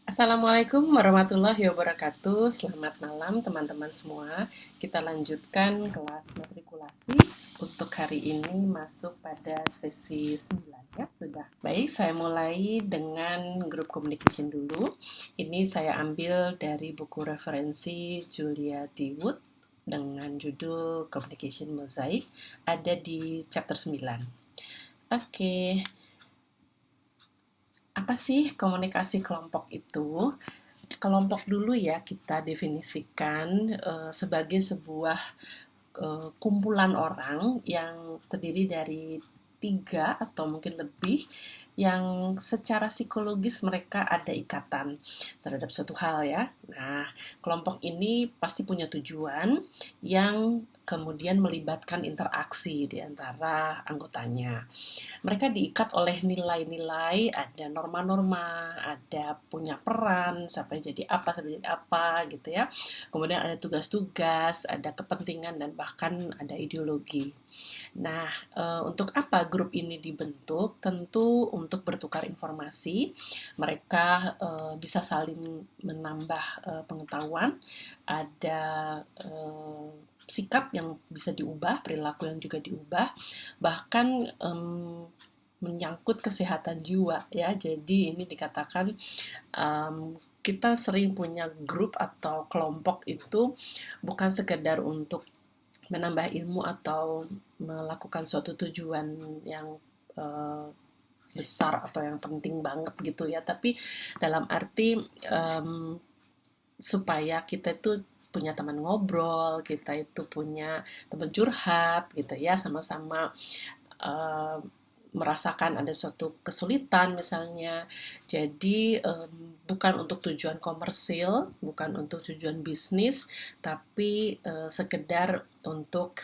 Assalamualaikum warahmatullahi wabarakatuh. Selamat malam teman-teman semua. Kita lanjutkan kelas matrikulasi. Untuk hari ini masuk pada sesi 9 ya, sudah. Baik, saya mulai dengan grup communication dulu. Ini saya ambil dari buku referensi Julia T. Wood dengan judul Communication Mosaic, ada di chapter 9. Oke, apa sih komunikasi kelompok itu? Kelompok dulu ya kita definisikan sebagai sebuah kumpulan orang yang terdiri dari tiga atau mungkin lebih yang secara psikologis mereka ada ikatan terhadap suatu hal ya. Nah, kelompok ini pasti punya tujuan yang kemudian melibatkan interaksi di antara anggotanya. Mereka diikat oleh nilai-nilai, ada norma-norma, ada punya peran, sampai jadi apa gitu ya. Kemudian ada tugas-tugas, ada kepentingan dan bahkan ada ideologi. Nah, untuk apa grup ini dibentuk? Tentu untuk bertukar informasi. Mereka bisa saling menambah pengetahuan, ada sikap yang bisa diubah, perilaku yang juga diubah, bahkan menyangkut kesehatan jiwa ya. Jadi ini dikatakan kita sering punya grup atau kelompok itu bukan sekedar untuk menambah ilmu atau melakukan suatu tujuan yang besar atau yang penting banget gitu ya, tapi dalam arti supaya kita itu punya teman ngobrol, kita itu punya teman curhat gitu ya, sama-sama eh, merasakan ada suatu kesulitan misalnya. Jadi bukan untuk tujuan komersil, bukan untuk tujuan bisnis, tapi sekedar untuk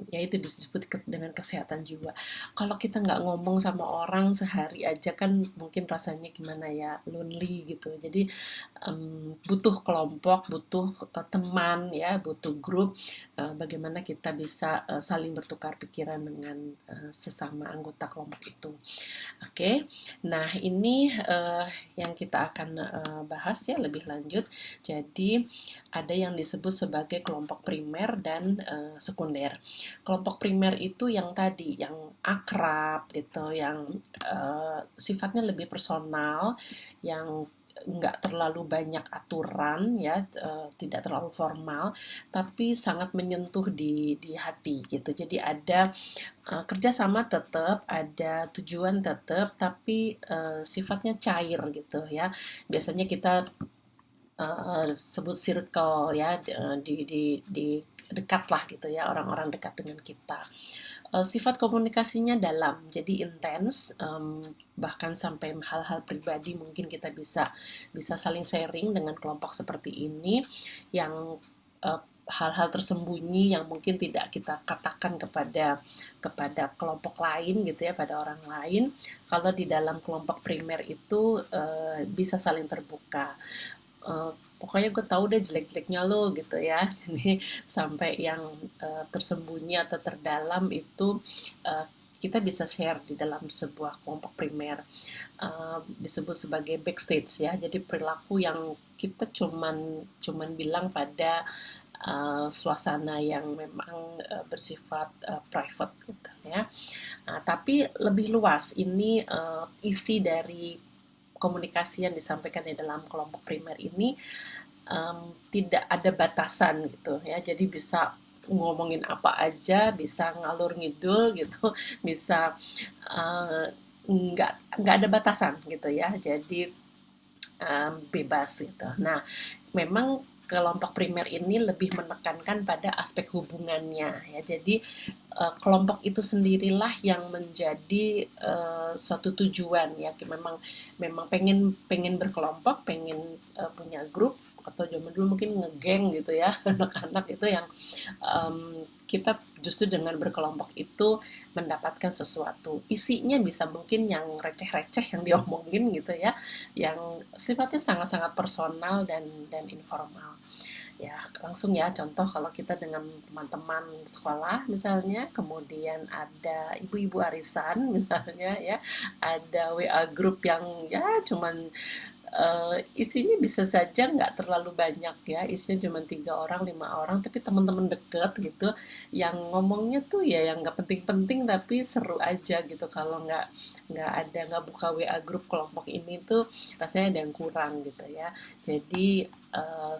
ya itu disebut dengan kesehatan jiwa. Kalau kita nggak ngomong sama orang sehari aja kan mungkin rasanya gimana ya, lonely gitu. Jadi butuh kelompok, butuh teman ya, butuh grup. Bagaimana kita bisa saling bertukar pikiran dengan sesama anggota kelompok itu. Oke, nah ini yang kita akan bahas ya lebih lanjut. Jadi ada yang disebut sebagai kelompok primer dan sekunder. Kelompok primer itu yang tadi, yang akrab gitu, yang sifatnya lebih personal, yang nggak terlalu banyak aturan ya, tidak terlalu formal, tapi sangat menyentuh di hati gitu. Jadi ada kerjasama tetap, ada tujuan tetap, tapi sifatnya cair gitu ya. Biasanya kita sebut circle ya, di dekat lah gitu ya, orang-orang dekat dengan kita. Sifat komunikasinya dalam, jadi intens, bahkan sampai hal-hal pribadi mungkin kita bisa saling sharing dengan kelompok seperti ini, yang uh, hal-hal tersembunyi yang mungkin tidak kita katakan kepada kelompok lain gitu ya, pada orang lain. Kalau di dalam kelompok primer itu bisa saling terbuka. Pokoknya gue tahu deh jelek-jeleknya lo gitu ya. Ini sampai yang tersembunyi atau terdalam itu kita bisa share di dalam sebuah kelompok primer. Disebut sebagai backstage ya. Jadi perilaku yang kita cuman bilang pada suasana yang memang bersifat private gitu ya. Tapi lebih luas ini isi dari komunikasi yang disampaikan di dalam kelompok primer ini tidak ada batasan gitu ya. Jadi bisa ngomongin apa aja, bisa ngalur ngidul gitu, bisa nggak ada batasan gitu ya. Jadi bebas gitu. Nah, memang kelompok primer ini lebih menekankan pada aspek hubungannya ya. Jadi kelompok itu sendirilah yang menjadi suatu tujuan ya. Memang pengen pengen berkelompok, pengen punya grup, atau zaman dulu mungkin ngegeng gitu ya, anak-anak itu yang kita justru dengan berkelompok itu mendapatkan sesuatu. Isinya bisa mungkin yang receh-receh yang diomongin gitu ya, yang sifatnya sangat-sangat personal dan informal. Ya, langsung ya contoh kalau kita dengan teman-teman sekolah misalnya, kemudian ada ibu-ibu arisan misalnya ya, ada WA grup yang ya cuman isinya bisa saja nggak terlalu banyak ya, isinya cuma 3 orang, 5 orang, tapi teman-teman deket gitu, yang ngomongnya tuh ya yang nggak penting-penting tapi seru aja gitu. Kalau nggak buka WA grup kelompok ini tuh rasanya ada yang kurang gitu ya. Jadi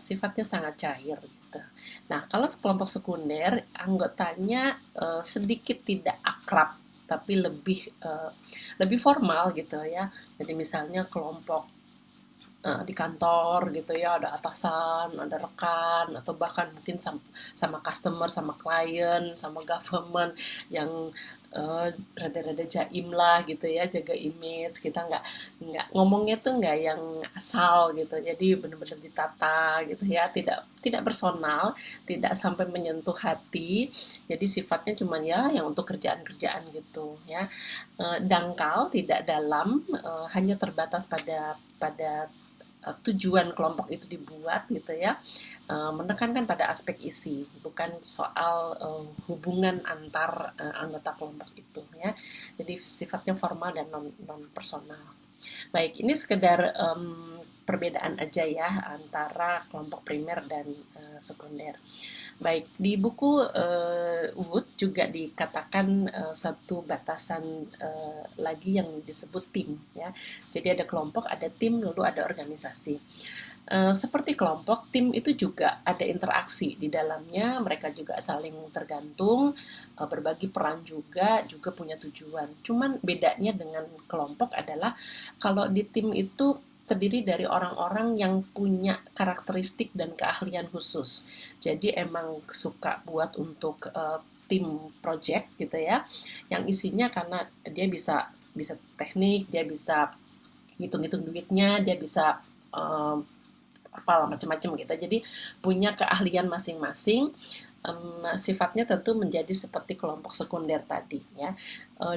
sifatnya sangat cair gitu. Nah, kalau kelompok sekunder anggotanya sedikit tidak akrab tapi lebih formal gitu ya. Jadi misalnya kelompok di kantor gitu ya, ada atasan, ada rekan, atau bahkan mungkin sama customer, sama klien, sama government yang rada-rada jaim lah gitu ya, jaga image. Kita nggak ngomongnya tuh nggak yang asal gitu, jadi benar-benar ditata gitu ya, tidak tidak personal, tidak sampai menyentuh hati. Jadi sifatnya cuman ya yang untuk kerjaan-kerjaan gitu ya. Dangkal, tidak dalam, hanya terbatas pada tujuan kelompok itu dibuat gitu ya, menekankan pada aspek isi, bukan soal hubungan antar anggota kelompok itu ya. Jadi sifatnya formal dan non personal. Baik, ini sekedar perbedaan aja ya antara kelompok primer dan sekunder. Baik, di buku Wood juga dikatakan satu batasan lagi yang disebut tim ya. Jadi ada kelompok, ada tim, lalu ada organisasi. Seperti kelompok, tim itu juga ada interaksi di dalamnya, mereka juga saling tergantung, berbagi peran juga punya tujuan. Cuman bedanya dengan kelompok adalah kalau di tim itu terdiri dari orang-orang yang punya karakteristik dan keahlian khusus. Jadi emang suka buat untuk tim project gitu ya, yang isinya karena dia bisa bisa teknik, dia bisa hitung-hitung duitnya, dia bisa apalah macam-macam gitu. Jadi punya keahlian masing-masing. Sifatnya tentu menjadi seperti kelompok sekunder tadi ya,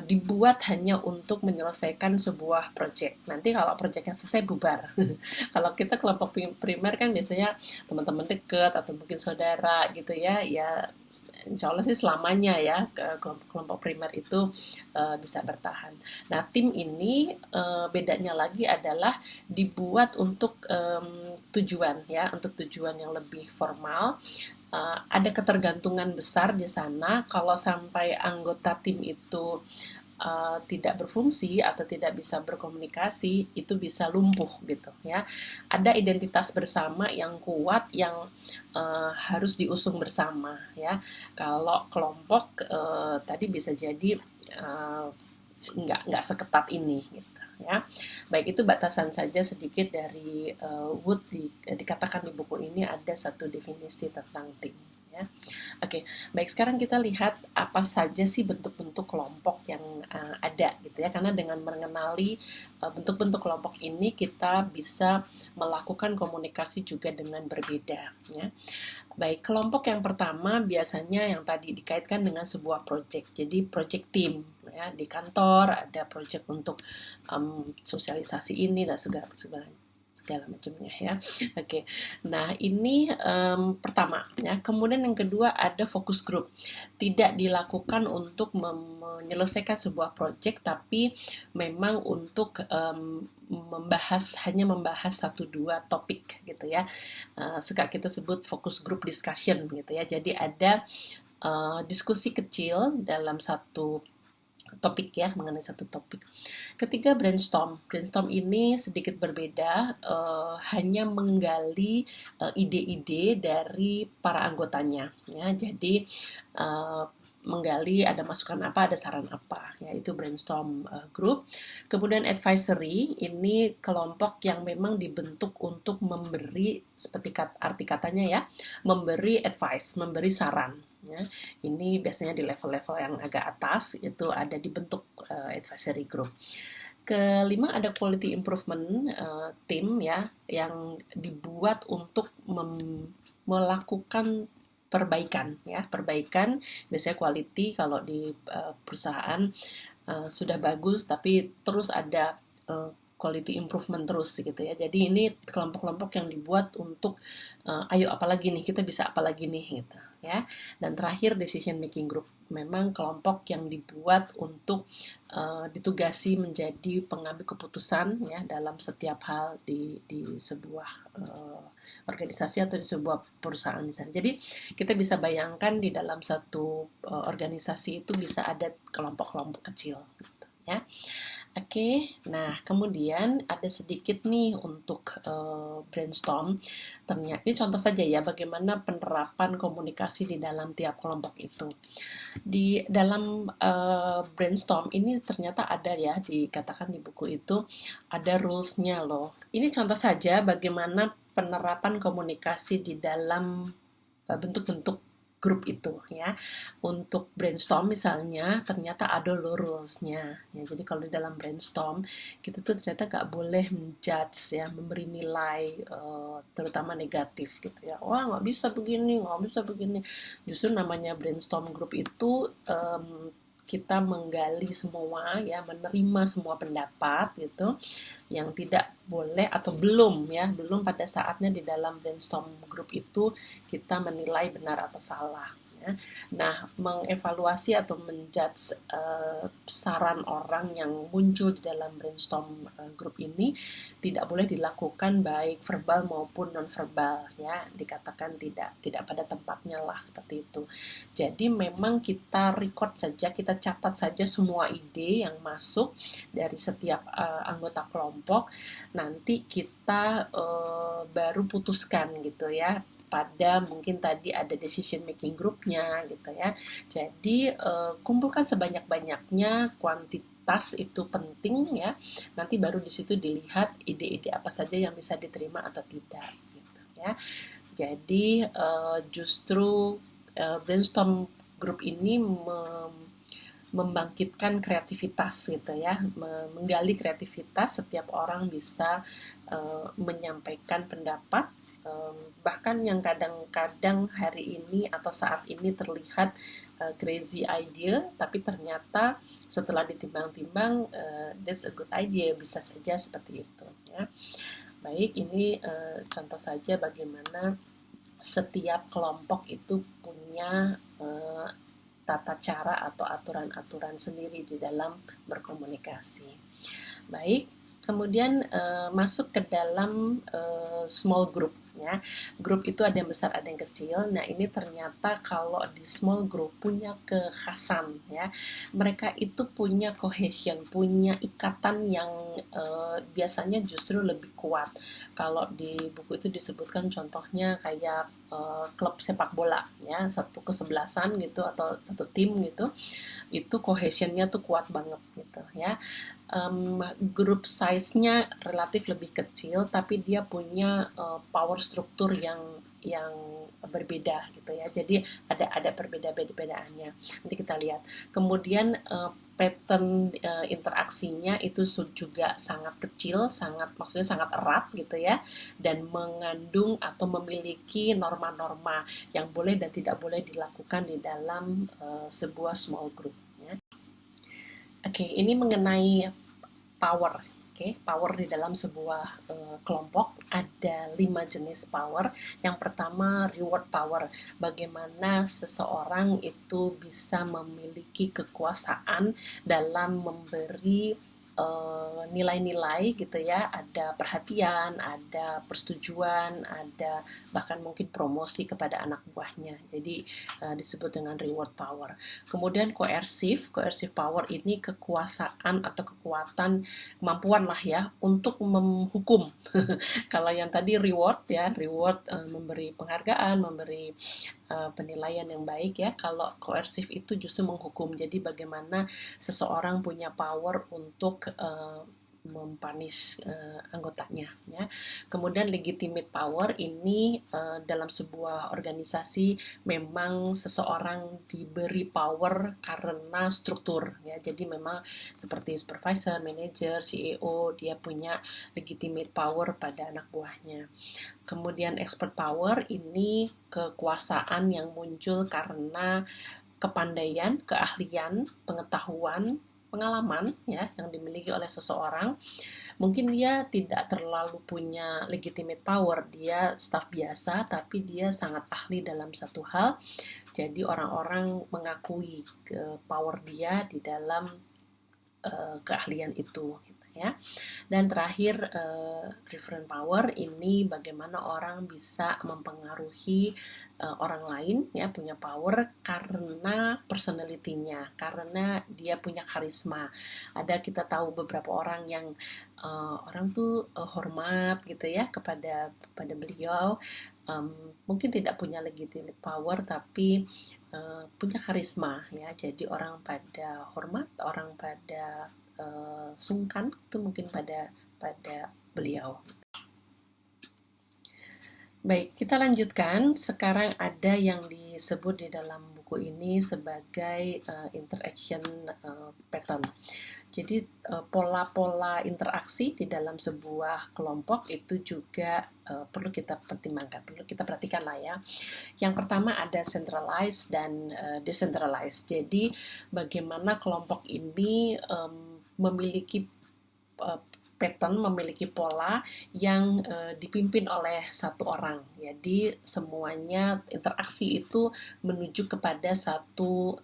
dibuat hanya untuk menyelesaikan sebuah project. Nanti kalau projectnya selesai bubar. Kalau kita kelompok primer kan biasanya teman-teman dekat atau mungkin saudara gitu ya, ya insya Allah sih selamanya ya kelompok primer itu bisa bertahan. Nah, tim ini bedanya lagi adalah dibuat untuk tujuan ya, untuk tujuan yang lebih formal. Ada ketergantungan besar di sana. Kalau sampai anggota tim itu tidak berfungsi atau tidak bisa berkomunikasi, itu bisa lumpuh gitu ya. Ada identitas bersama yang kuat yang harus diusung bersama ya. Kalau kelompok tadi bisa jadi nggak seketat ini gitu ya. Baik, itu batasan saja sedikit dari Wood. Dikatakan di buku ini ada satu definisi tentang tim ya. Oke, baik, sekarang kita lihat apa saja sih bentuk-bentuk kelompok yang ada gitu ya. Karena dengan mengenali bentuk-bentuk kelompok ini kita bisa melakukan komunikasi juga dengan berbeda ya. Baik, kelompok yang pertama biasanya yang tadi dikaitkan dengan sebuah project. Jadi project team ya, di kantor ada project untuk sosialisasi ini dan segala macamnya ya. Oke. Nah, ini pertama ya. Kemudian yang kedua ada focus group. Tidak dilakukan untuk menyelesaikan sebuah project, tapi memang untuk hanya membahas 1-2 topik gitu ya. Suka kita sebut focus group discussion gitu ya. Jadi ada diskusi kecil dalam satu topik ya, mengenai satu topik. Ketiga, brainstorm. Brainstorm ini sedikit berbeda, hanya menggali ide-ide dari para anggotanya ya. Jadi menggali ada masukan apa, ada saran apa, yaitu brainstorm group. Kemudian advisory, ini kelompok yang memang dibentuk untuk memberi, seperti arti katanya ya, memberi advice, memberi saran. Ya. Ini biasanya di level-level yang agak atas, itu ada dibentuk advisory group. Kelima ada quality improvement team ya, yang dibuat untuk melakukan perbaikan ya, perbaikan biasanya quality kalau di perusahaan sudah bagus tapi terus ada quality improvement terus gitu ya. Jadi ini kelompok-kelompok yang dibuat untuk ayo apalagi nih, kita bisa apalagi nih gitu ya. Dan terakhir decision making group, memang kelompok yang dibuat untuk ditugasi menjadi pengambil keputusan ya dalam setiap hal di sebuah organisasi atau di sebuah perusahaan misalnya. Jadi kita bisa bayangkan di dalam satu organisasi itu bisa ada kelompok-kelompok kecil gitu ya. Oke, nah kemudian ada sedikit nih untuk brainstorm. Ternyata ini contoh saja ya bagaimana penerapan komunikasi di dalam tiap kelompok itu. Di dalam brainstorm ini ternyata ada ya, dikatakan di buku itu ada rules-nya loh. Ini contoh saja bagaimana penerapan komunikasi di dalam bentuk-bentuk grup itu ya. Untuk brainstorm misalnya ternyata ada low rules-nya ya. Jadi kalau di dalam brainstorm kita tuh ternyata nggak boleh menjudge ya, memberi nilai terutama negatif gitu ya. Wah nggak bisa begini, nggak bisa begini. Justru namanya brainstorm group itu kita menggali semua ya, menerima semua pendapat gitu, yang tidak boleh atau belum ya, belum pada saatnya di dalam brainstorm group itu kita menilai benar atau salah ya. Nah, mengevaluasi atau menjudge saran orang yang muncul di dalam brainstorm group ini tidak boleh dilakukan baik verbal maupun non verbal ya, dikatakan tidak pada tempatnya lah seperti itu. Jadi memang kita record saja, kita catat saja semua ide yang masuk dari setiap anggota kelompok. Nanti kita baru putuskan gitu ya, pada mungkin tadi ada decision making groupnya gitu ya. Jadi kumpulkan sebanyak-banyaknya, kuantitas itu penting ya. Nanti baru di situ dilihat ide-ide apa saja yang bisa diterima atau tidak gitu ya. Jadi justru brainstorm group ini membangkitkan kreativitas gitu ya, menggali kreativitas, setiap orang bisa menyampaikan pendapat, bahkan yang kadang-kadang hari ini atau saat ini terlihat crazy idea, tapi ternyata setelah ditimbang-timbang that's a good idea, bisa saja seperti itu ya. Baik, ini contoh saja bagaimana setiap kelompok itu punya tata cara atau aturan-aturan sendiri di dalam berkomunikasi. Baik, kemudian masuk ke dalam small group ya. Grup itu ada yang besar, ada yang kecil. Nah, ini ternyata kalau di small group punya kekhasan ya. Mereka itu punya cohesion, punya ikatan yang biasanya justru lebih kuat. Kalau di buku itu disebutkan contohnya kayak klub sepak bola ya, satu kesebelasan gitu atau satu tim gitu, itu cohesionnya tuh kuat banget gitu ya. Grup size-nya relatif lebih kecil, tapi dia punya power struktur yang berbeda gitu ya. Jadi ada perbedaan-perbedaannya. Nanti kita lihat. Kemudian pattern interaksinya itu juga sangat kecil, maksudnya sangat erat gitu ya, dan mengandung atau memiliki norma-norma yang boleh dan tidak boleh dilakukan di dalam sebuah small group. Oke, ini mengenai power. Oke, power di dalam sebuah kelompok ada 5 jenis power. Yang pertama reward power. Bagaimana seseorang itu bisa memiliki kekuasaan dalam memberi nilai-nilai gitu ya, ada perhatian, ada persetujuan, ada bahkan mungkin promosi kepada anak buahnya. Jadi disebut dengan reward power. Kemudian coercive power ini kekuasaan atau kekuatan, kemampuan lah ya untuk menghukum. Kalau yang tadi reward ya, memberi penghargaan, memberi penilaian yang baik ya. Kalau coercive itu justru menghukum. Jadi bagaimana seseorang punya power untuk mempanis anggotanya ya. Kemudian legitimate power ini dalam sebuah organisasi memang seseorang diberi power karena struktur ya. Jadi memang seperti supervisor, manager, CEO, dia punya legitimate power pada anak buahnya. Kemudian expert power ini kekuasaan yang muncul karena kepandaian, keahlian, pengetahuan, pengalaman ya yang dimiliki oleh seseorang, Mungkin dia tidak terlalu punya legitimate power, dia staf biasa, tapi dia sangat ahli dalam satu hal. Jadi orang-orang mengakui power dia di dalam keahlian itu, gitu ya. Dan terakhir, referent power ini bagaimana orang bisa mempengaruhi orang lain, ya, punya power karena personality-nya, karena dia punya karisma. Ada, kita tahu beberapa orang yang orang tuh hormat gitu ya kepada beliau, mungkin tidak punya legitimate power tapi punya karisma, ya. Jadi orang pada hormat, orang pada sungkan itu mungkin pada beliau. Baik, kita lanjutkan. Sekarang ada yang disebut di dalam buku ini sebagai interaction pattern. Jadi pola-pola interaksi di dalam sebuah kelompok itu juga perlu kita pertimbangkan, perlu kita perhatikan lah ya. Yang pertama ada centralized dan decentralized. Jadi bagaimana kelompok ini memiliki pattern, memiliki pola yang dipimpin oleh satu orang. Jadi semuanya interaksi itu menuju kepada satu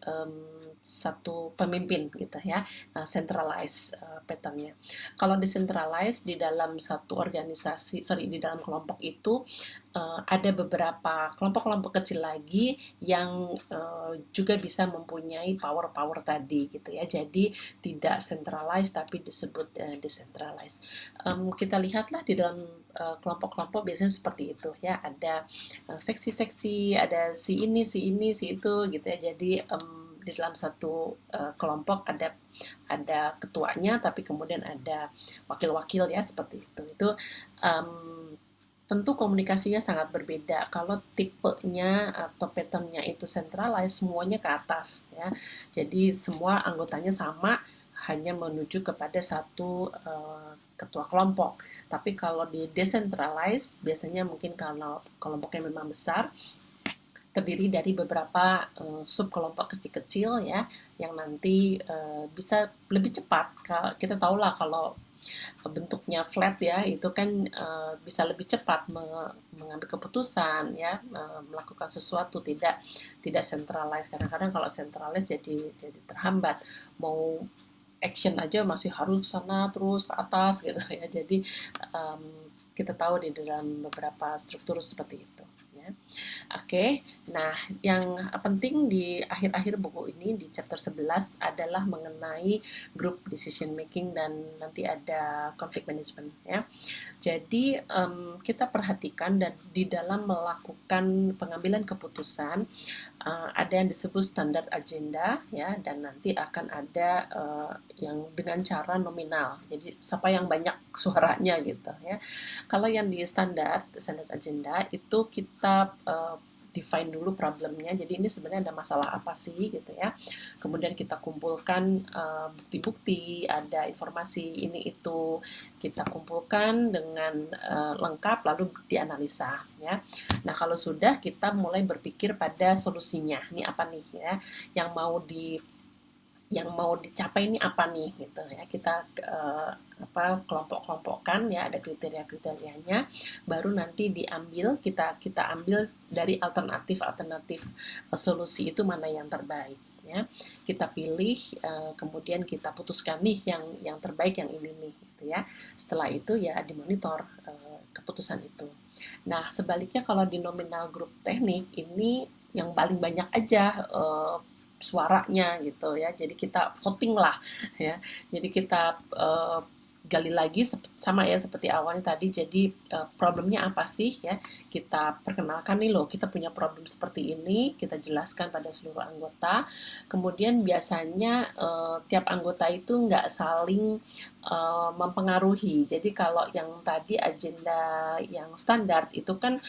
pemimpin gitu ya, centralized patternnya. Kalau decentralized di dalam satu organisasi, di dalam kelompok itu ada beberapa kelompok-kelompok kecil lagi yang juga bisa mempunyai power-power tadi gitu ya. Jadi tidak centralized tapi disebut decentralized. Kita lihatlah di dalam kelompok-kelompok biasanya seperti itu ya. Ada seksi-seksi, ada si ini, si ini, si itu gitu ya. Jadi di dalam satu kelompok ada ketuanya, tapi kemudian ada wakil-wakil ya, seperti itu. Itu tentu komunikasinya sangat berbeda. Kalau tipenya atau patternnya itu centralized, semuanya ke atas ya. Jadi semua anggotanya sama, hanya menuju kepada satu ketua kelompok. Tapi kalau di decentralized, biasanya mungkin kalau kelompoknya memang besar, terdiri dari beberapa sub kelompok kecil-kecil ya, yang nanti bisa lebih cepat. Kita tahulah kalau bentuknya flat ya, itu kan bisa lebih cepat mengambil keputusan ya, melakukan sesuatu, tidak centralized. Kadang-kadang kalau centralized jadi terhambat, mau action aja masih harus sana terus ke atas gitu ya. Jadi kita tahu di dalam beberapa struktur seperti itu ya. Oke, nah yang penting di akhir-akhir buku ini di chapter 11 adalah mengenai group decision making dan nanti ada conflict management ya. Jadi kita perhatikan dan di dalam melakukan pengambilan keputusan ada yang disebut standar agenda ya, dan nanti akan ada yang dengan cara nominal. Jadi siapa yang banyak suaranya gitu ya. Kalau yang di standar agenda itu kita define dulu problemnya. Jadi ini sebenarnya ada masalah apa sih gitu ya. Kemudian kita kumpulkan bukti-bukti, ada informasi ini itu, kita kumpulkan dengan lengkap lalu dianalisa ya. Nah, kalau sudah kita mulai berpikir pada solusinya. Ini apa nih ya yang mau dicapai ini apa nih gitu ya. Kita kelompok-kelompokkan ya, ada kriteria-kriterianya, baru nanti kita ambil dari alternatif solusi itu mana yang terbaik ya. Kita pilih, kemudian kita putuskan nih yang terbaik yang ini nih gitu ya. Setelah itu ya dimonitor keputusan itu. Nah, sebaliknya kalau di nominal group teknik ini yang paling banyak aja suaranya gitu ya. Jadi kita voting lah ya. Jadi kita gali lagi sama ya seperti awalnya tadi. Jadi problemnya apa sih ya? Kita perkenalkan nih loh, kita punya problem seperti ini, kita jelaskan pada seluruh anggota. Kemudian biasanya tiap anggota itu nggak saling mempengaruhi. Jadi kalau yang tadi agenda yang standar itu kan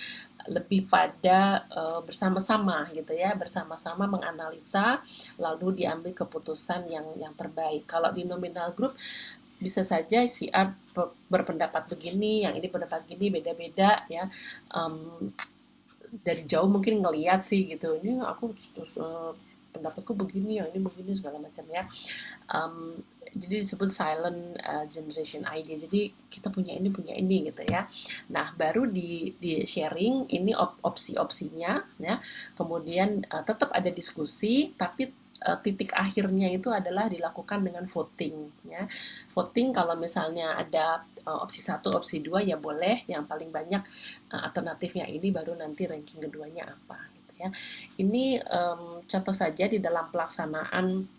lebih pada bersama-sama gitu ya, bersama-sama menganalisa lalu diambil keputusan yang terbaik. Kalau di nominal group bisa saja si A berpendapat begini, yang ini pendapat gini, beda-beda ya. Dari jauh mungkin ngelihat sih gitu, ini aku pendapatku begini, yang ini begini segala macam ya. Um, jadi disebut silent generation idea. Jadi kita punya ini gitu ya. Nah, baru di sharing ini opsi-opsinya ya. Kemudian tetap ada diskusi, tapi titik akhirnya itu adalah dilakukan dengan voting ya. Voting kalau misalnya ada opsi 1, opsi 2 ya boleh, yang paling banyak alternatifnya ini, baru nanti ranking keduanya apa gitu ya. Ini contoh saja di dalam pelaksanaan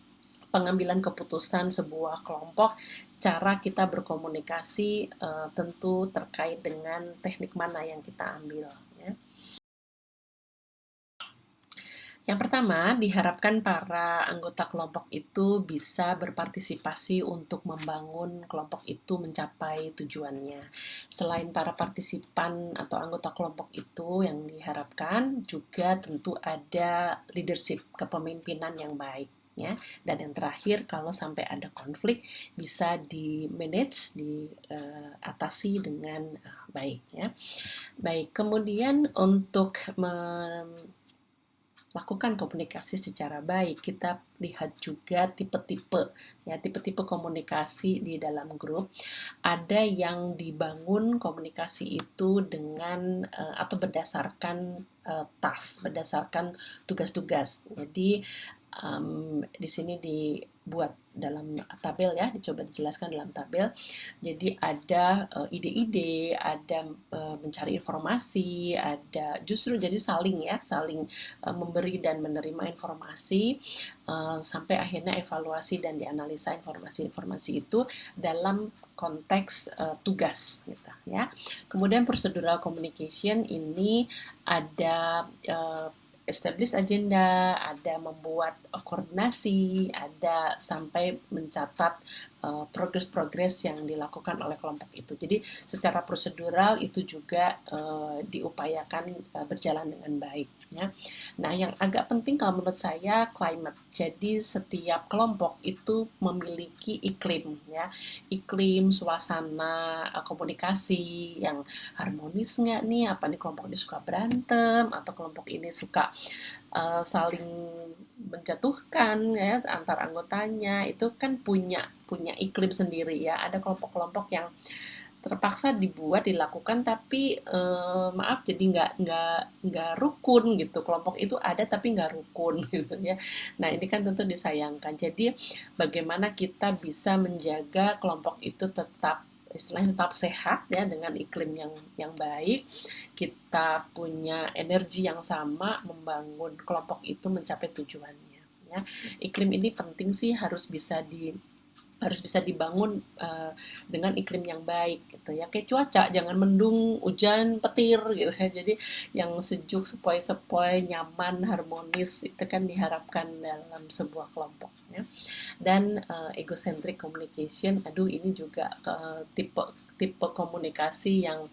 pengambilan keputusan sebuah kelompok, cara kita berkomunikasi tentu terkait dengan teknik mana yang kita ambil ya. Yang pertama, diharapkan para anggota kelompok itu bisa berpartisipasi untuk membangun kelompok itu mencapai tujuannya. Selain para partisipan atau anggota kelompok itu, yang diharapkan juga tentu ada leadership, kepemimpinan yang baik. Ya. Dan yang terakhir, kalau sampai ada konflik bisa di manage, diatasi dengan baik. Ya. Baik, kemudian untuk lakukan komunikasi secara baik, kita lihat juga tipe-tipe ya, tipe-tipe komunikasi di dalam grup. Ada yang dibangun komunikasi itu dengan atau berdasarkan task, berdasarkan tugas-tugas. Jadi di sini dibuat dalam tabel ya, dicoba dijelaskan dalam tabel. Jadi ada ide-ide, ada mencari informasi, ada justru jadi saling ya, saling memberi dan menerima informasi sampai akhirnya evaluasi dan dianalisa informasi-informasi itu dalam konteks tugas gitu ya. Kemudian procedural communication ini ada establish agenda, ada membuat koordinasi, ada sampai mencatat progres-progres yang dilakukan oleh kelompok itu. Jadi secara prosedural itu juga diupayakan berjalan dengan baik. Ya. Nah, yang agak penting kalau menurut saya climate. Jadi setiap kelompok itu memiliki iklim, ya, iklim, suasana, komunikasi yang harmonis nggak nih? Apa nih kelompok ini suka berantem atau kelompok ini suka saling menjatuhkan ya antar anggotanya, itu kan punya iklim sendiri ya. Ada kelompok-kelompok yang terpaksa dilakukan tapi maaf jadi nggak rukun gitu, kelompok itu ada tapi nggak rukun gitu ya. Nah ini kan tentu disayangkan. Jadi bagaimana kita bisa menjaga kelompok itu tetap istilahnya tetap sehat ya dengan iklim yang baik, kita punya energi yang sama membangun kelompok itu mencapai tujuannya ya. Iklim ini penting sih, harus bisa dibangun dengan iklim yang baik gitu ya, kayak cuaca, jangan mendung hujan petir gitu ya. Jadi yang sejuk, sepoi-sepoi, nyaman, harmonis itu kan diharapkan dalam sebuah kelompok ya. Dan egocentric communication, aduh ini juga tipe komunikasi yang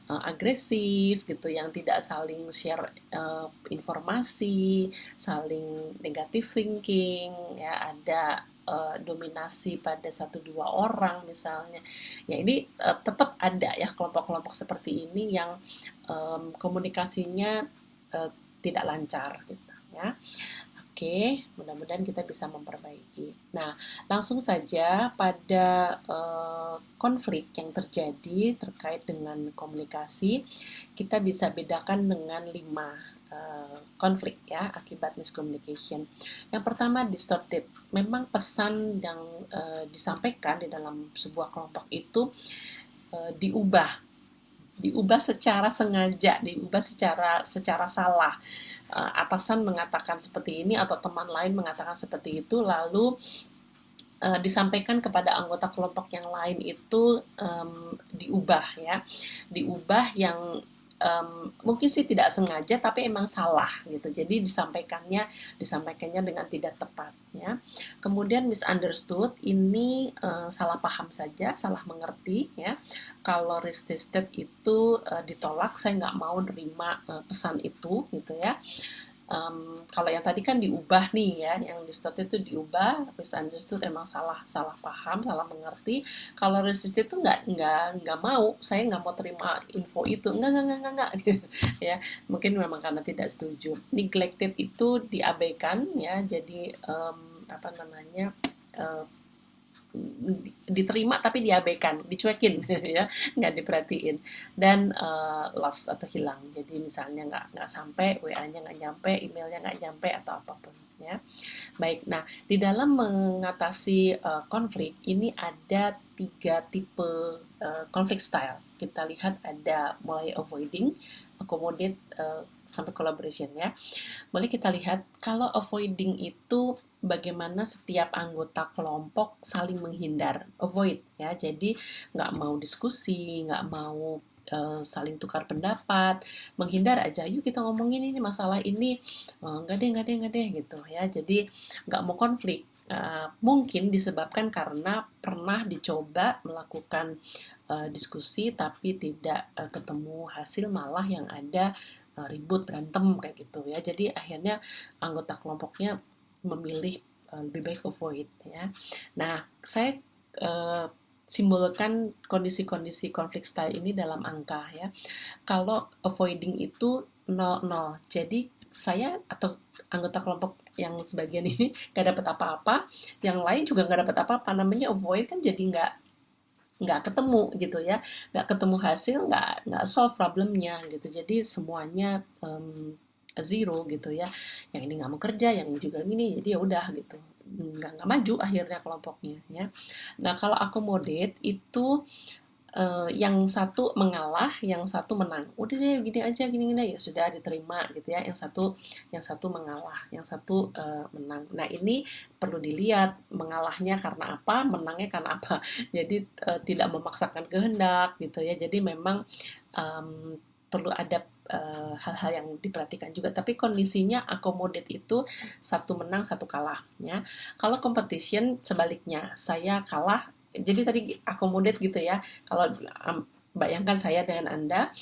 agresif gitu, yang tidak saling share informasi, saling negative thinking ya, ada dominasi pada 1-2 orang misalnya. Ya ini tetap ada ya kelompok-kelompok seperti ini yang komunikasinya tidak lancar gitu ya. Oke, mudah-mudahan kita bisa memperbaiki. Nah, langsung saja pada konflik yang terjadi terkait dengan komunikasi, kita bisa bedakan dengan 5 konflik ya akibat miscommunication. Yang pertama distorted. Memang pesan yang disampaikan di dalam sebuah kelompok itu diubah secara sengaja, diubah secara salah. Atasan mengatakan seperti ini atau teman lain mengatakan seperti itu, lalu disampaikan kepada anggota kelompok yang lain itu diubah ya, diubah yang mungkin sih tidak sengaja tapi emang salah gitu. Jadi disampaikannya dengan tidak tepat ya. Kemudian misunderstood, ini salah paham saja, salah mengerti ya. Kalau resisted itu ditolak, saya nggak mau nerima pesan itu gitu ya. Kalau yang tadi kan diubah nih ya, yang distorted itu diubah, misunderstood emang salah salah paham, salah mengerti. Kalau resisted itu nggak mau, saya nggak mau terima info itu, nggak, ya. Mungkin memang karena tidak setuju. Neglected itu diabaikan ya, jadi apa namanya? eh, Diterima tapi diabaikan, dicuekin ya, nggak diperhatiin dan lost atau hilang. Jadi misalnya nggak sampai, WA-nya nggak nyampe, emailnya nggak nyampe atau apapun ya. Baik, nah di dalam mengatasi konflik ini ada tiga tipe konflik style. Kita lihat ada mulai avoiding, accommodate, sampai collaboration ya. Boleh kita lihat kalau avoiding itu bagaimana setiap anggota kelompok saling menghindar, avoid ya. Jadi nggak mau diskusi, nggak mau saling tukar pendapat, menghindar aja. Yuk kita ngomongin ini masalah ini, nggak deh gitu ya. Jadi nggak mau konflik. Mungkin disebabkan karena pernah dicoba melakukan diskusi tapi tidak ketemu hasil, malah yang ada ribut berantem kayak gitu ya. Jadi akhirnya anggota kelompoknya memilih lebih baik avoid ya. Nah, saya uh, simbolkan kondisi-kondisi konflik style ini dalam angka ya. Kalau avoiding itu 0, 0. Jadi saya atau anggota kelompok yang sebagian ini gak dapat apa-apa, yang lain juga gak dapat apa-apa. Namanya avoid kan, jadi nggak ketemu gitu ya, nggak ketemu hasil, nggak solve problemnya gitu. Jadi semuanya zero gitu ya, yang ini nggak mau kerja, yang ini juga gini, jadi ya udah gitu, nggak maju akhirnya kelompoknya ya. Nah kalau accommodate itu yang satu mengalah, yang satu menang. Udah deh, gini aja, gini ya sudah diterima gitu ya. Yang satu mengalah, yang satu menang. Nah ini perlu dilihat mengalahnya karena apa, menangnya karena apa. Jadi tidak memaksakan kehendak gitu ya. Jadi memang perlu ada hal-hal yang diperhatikan juga. Tapi kondisinya accommodate itu satu menang, satu kalah ya. Kalau competition sebaliknya, saya kalah. Jadi tadi accommodate gitu ya. Kalau bayangkan saya dengan Anda,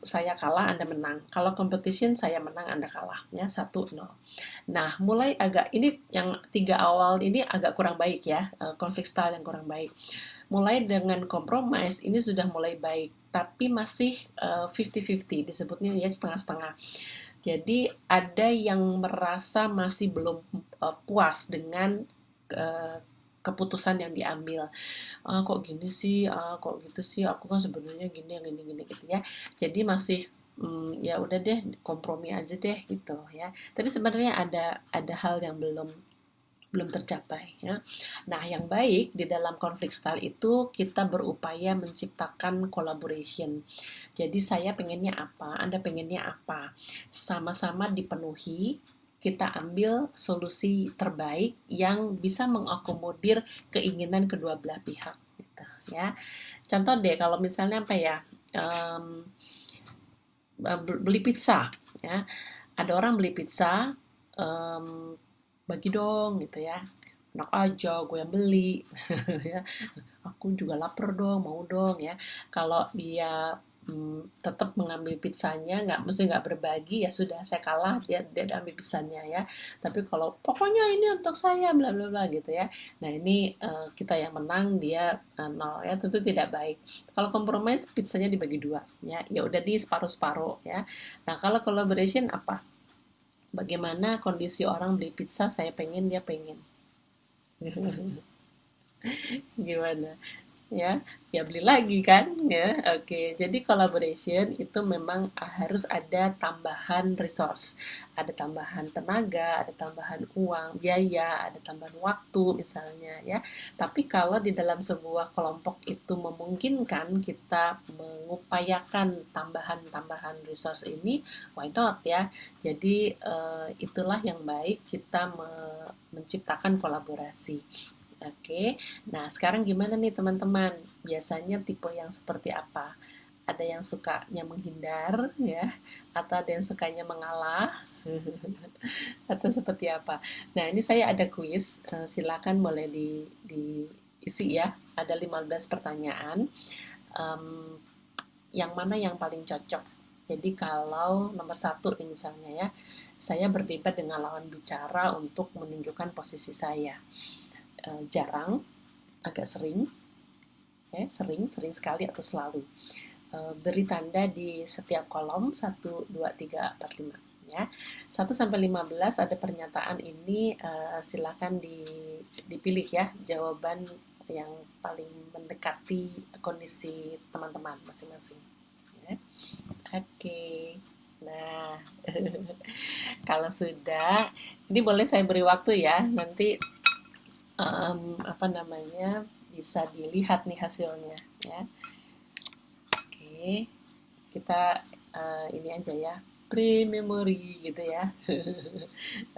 saya kalah, Anda menang. Kalau competition, saya menang, Anda kalah. Ya, 1-0. Nah, mulai agak, ini yang tiga awal ini agak kurang baik ya, konflik style yang kurang baik. Mulai dengan compromise, ini sudah mulai baik. Tapi masih 50-50, disebutnya ya setengah-setengah. Jadi ada yang merasa masih belum puas dengan uh, keputusan yang diambil. Kok gini sih, kok gitu sih, aku kan sebenarnya gini, yang gini gitu ya. Jadi masih ya udah deh, kompromi aja deh gitu ya. Tapi sebenarnya ada hal yang belum belum tercapai ya. Nah, yang baik di dalam konflik style itu kita berupaya menciptakan collaboration. Jadi saya pengennya apa, Anda pengennya apa. Sama-sama dipenuhi, kita ambil solusi terbaik yang bisa mengakomodir keinginan kedua belah pihak gitu ya. Contoh deh kalau misalnya apa ya? Beli pizza ya. Ada orang beli pizza, bagi dong gitu ya, enak aja gue yang beli ya, aku juga lapar dong, mau dong ya. Kalau dia tetap mengambil pizzanya, mesti nggak berbagi, ya sudah saya kalah, dia ambil pizzanya ya. Tapi kalau pokoknya ini untuk saya bla bla bla gitu ya, nah ini kita yang menang, dia nol ya, tentu tidak baik. Kalau kompromi pizzanya dibagi dua ya, ya udah di separuh separuh ya. Nah kalau collaboration apa, bagaimana kondisi orang beli pizza, saya pengen, dia pengen. Gimana? Ya, ya beli lagi kan ya. Oke, jadi collaboration itu memang harus ada tambahan resource, ada tambahan tenaga, ada tambahan uang, biaya, ada tambahan waktu misalnya ya. Tapi kalau di dalam sebuah kelompok itu memungkinkan kita mengupayakan tambahan-tambahan resource ini, why not ya. Jadi itulah yang baik, kita menciptakan kolaborasi. Oke, nah sekarang gimana nih teman-teman? Biasanya tipe yang seperti apa? Ada yang sukanya menghindar ya, atau ada yang sukanya mengalah, atau seperti apa? Nah ini saya ada kuis, silakan boleh diisi ya. Ada 15 pertanyaan. Em, yang mana yang paling cocok? Jadi kalau nomor satu ini misalnya ya, saya berdebat dengan lawan bicara untuk menunjukkan posisi saya. Jarang, agak sering, ya, sering sekali atau selalu. Beri tanda di setiap kolom 1, 2, 3, 4, 5. Ya. 1 sampai 15 ada pernyataan ini, silakan dipilih ya jawaban yang paling mendekati kondisi teman-teman masing-masing. Ya. Oke. Nah, kalau sudah, ini boleh saya beri waktu ya. Nanti apa namanya bisa dilihat nih hasilnya ya. Oke, kita ini aja ya, pre-memory gitu ya.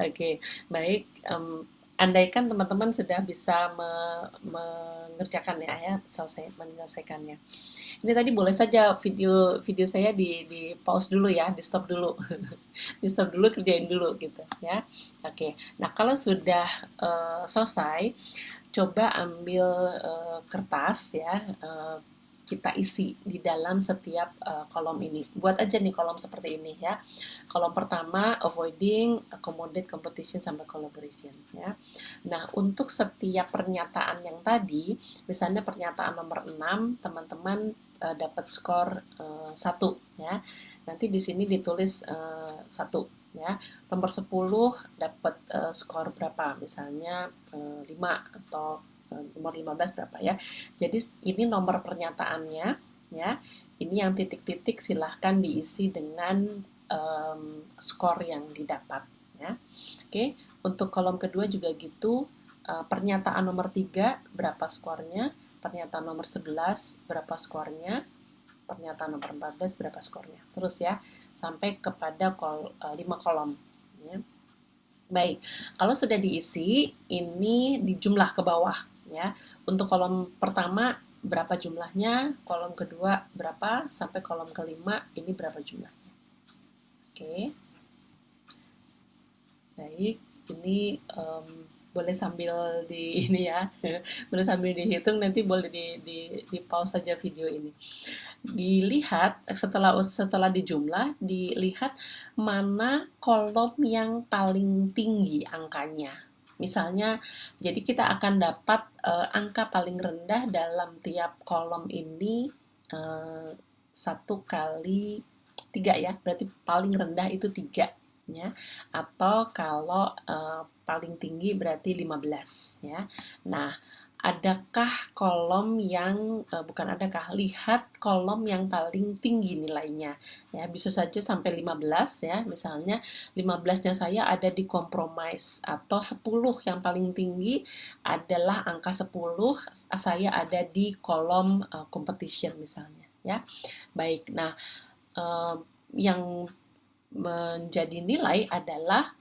Oke, baik. Andaikan teman-teman sudah bisa mengerjakan ya, menyelesaikannya. Ini tadi boleh saja video video saya di pause dulu ya, di stop dulu, di stop dulu, kerjain dulu gitu ya. Oke, nah kalau sudah selesai, coba ambil kertas ya, kita isi di dalam setiap kolom ini. Buat aja nih kolom seperti ini ya. Kolom pertama avoiding, accommodate, competition, sampai collaboration ya. Nah, untuk setiap pernyataan yang tadi, misalnya pernyataan nomor 6, teman-teman dapat skor 1 ya. Nanti di sini ditulis 1 ya. Nomor 10 dapat skor berapa? Misalnya 5 atau nomor 15 berapa ya. Jadi ini nomor pernyataannya ya. Ini yang titik-titik silahkan diisi dengan skor yang didapat ya. Oke, untuk kolom kedua juga gitu. Pernyataan nomor 3 berapa skornya, pernyataan nomor 11 berapa skornya, pernyataan nomor 14 berapa skornya. Terus ya, sampai kepada 5 kolom ya. Baik, kalau sudah diisi, ini dijumlah ke bawah ya. Untuk kolom pertama berapa jumlahnya, kolom kedua berapa, sampai kolom kelima ini berapa jumlahnya. Oke. Baik, ini boleh sambil di ini ya, boleh sambil dihitung, nanti boleh di pause saja video ini. Dilihat setelah dijumlah, dilihat mana kolom yang paling tinggi angkanya. Misalnya, jadi kita akan dapat angka paling rendah dalam tiap kolom ini 1 kali 3 ya, berarti paling rendah itu 3 ya. Atau kalau paling tinggi berarti 15 ya. Nah, adakah kolom yang lihat kolom yang paling tinggi nilainya ya, bisa saja sampai 15 ya, misalnya 15-nya saya ada di compromise, atau 10 yang paling tinggi adalah angka 10, saya ada di kolom competition misalnya ya. Baik, nah yang menjadi nilai adalah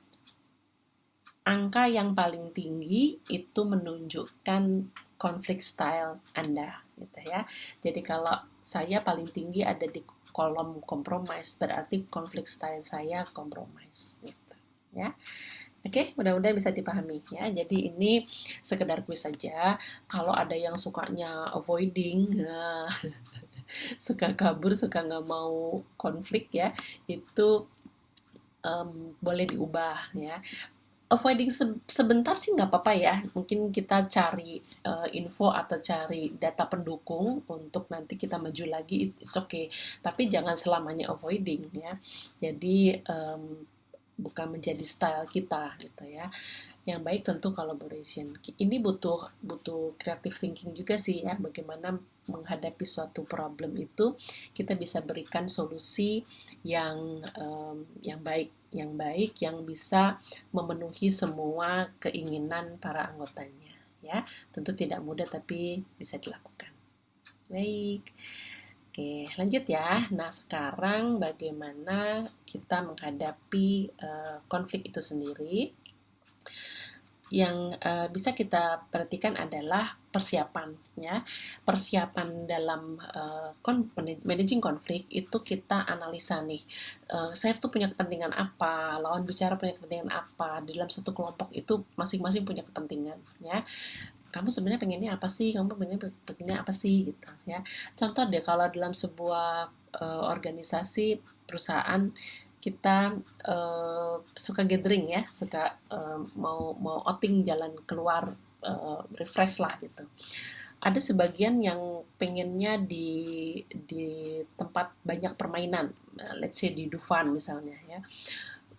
angka yang paling tinggi itu menunjukkan konflik style Anda gitu ya. Jadi kalau saya paling tinggi ada di kolom compromise, berarti konflik style saya compromise gitu ya. Oke, mudah-mudahan bisa dipahami ya. Jadi ini sekedar kuis saja. Kalau ada yang sukanya avoiding, suka kabur, suka nggak mau konflik ya, itu boleh diubah ya. Avoiding sebentar sih nggak apa-apa ya. Mungkin kita cari info atau cari data pendukung untuk nanti kita maju lagi, it's okay. Tapi jangan selamanya avoiding ya. Jadi bukan menjadi style kita gitu ya. Yang baik tentu collaboration. Ini butuh creative thinking juga sih ya, bagaimana menghadapi suatu problem itu kita bisa berikan solusi yang baik yang bisa memenuhi semua keinginan para anggotanya ya. Tentu tidak mudah tapi bisa dilakukan. Baik. Oke, lanjut ya. Nah, sekarang bagaimana kita menghadapi konflik itu sendiri? Yang bisa kita perhatikan adalah persiapan ya. Persiapan dalam managing konflik itu kita analisa nih, saya tuh punya kepentingan apa, lawan bicara punya kepentingan apa, di dalam satu kelompok itu masing-masing punya kepentingan ya. kamu sebenarnya pengennya apa sih, kamu pengennya apa sih gitu ya. Contoh deh, kalau dalam sebuah organisasi perusahaan, kita suka gathering ya, suka mau mau outing, jalan keluar, refresh lah gitu. Ada sebagian yang pengennya di tempat banyak permainan, let's say di Dufan misalnya ya,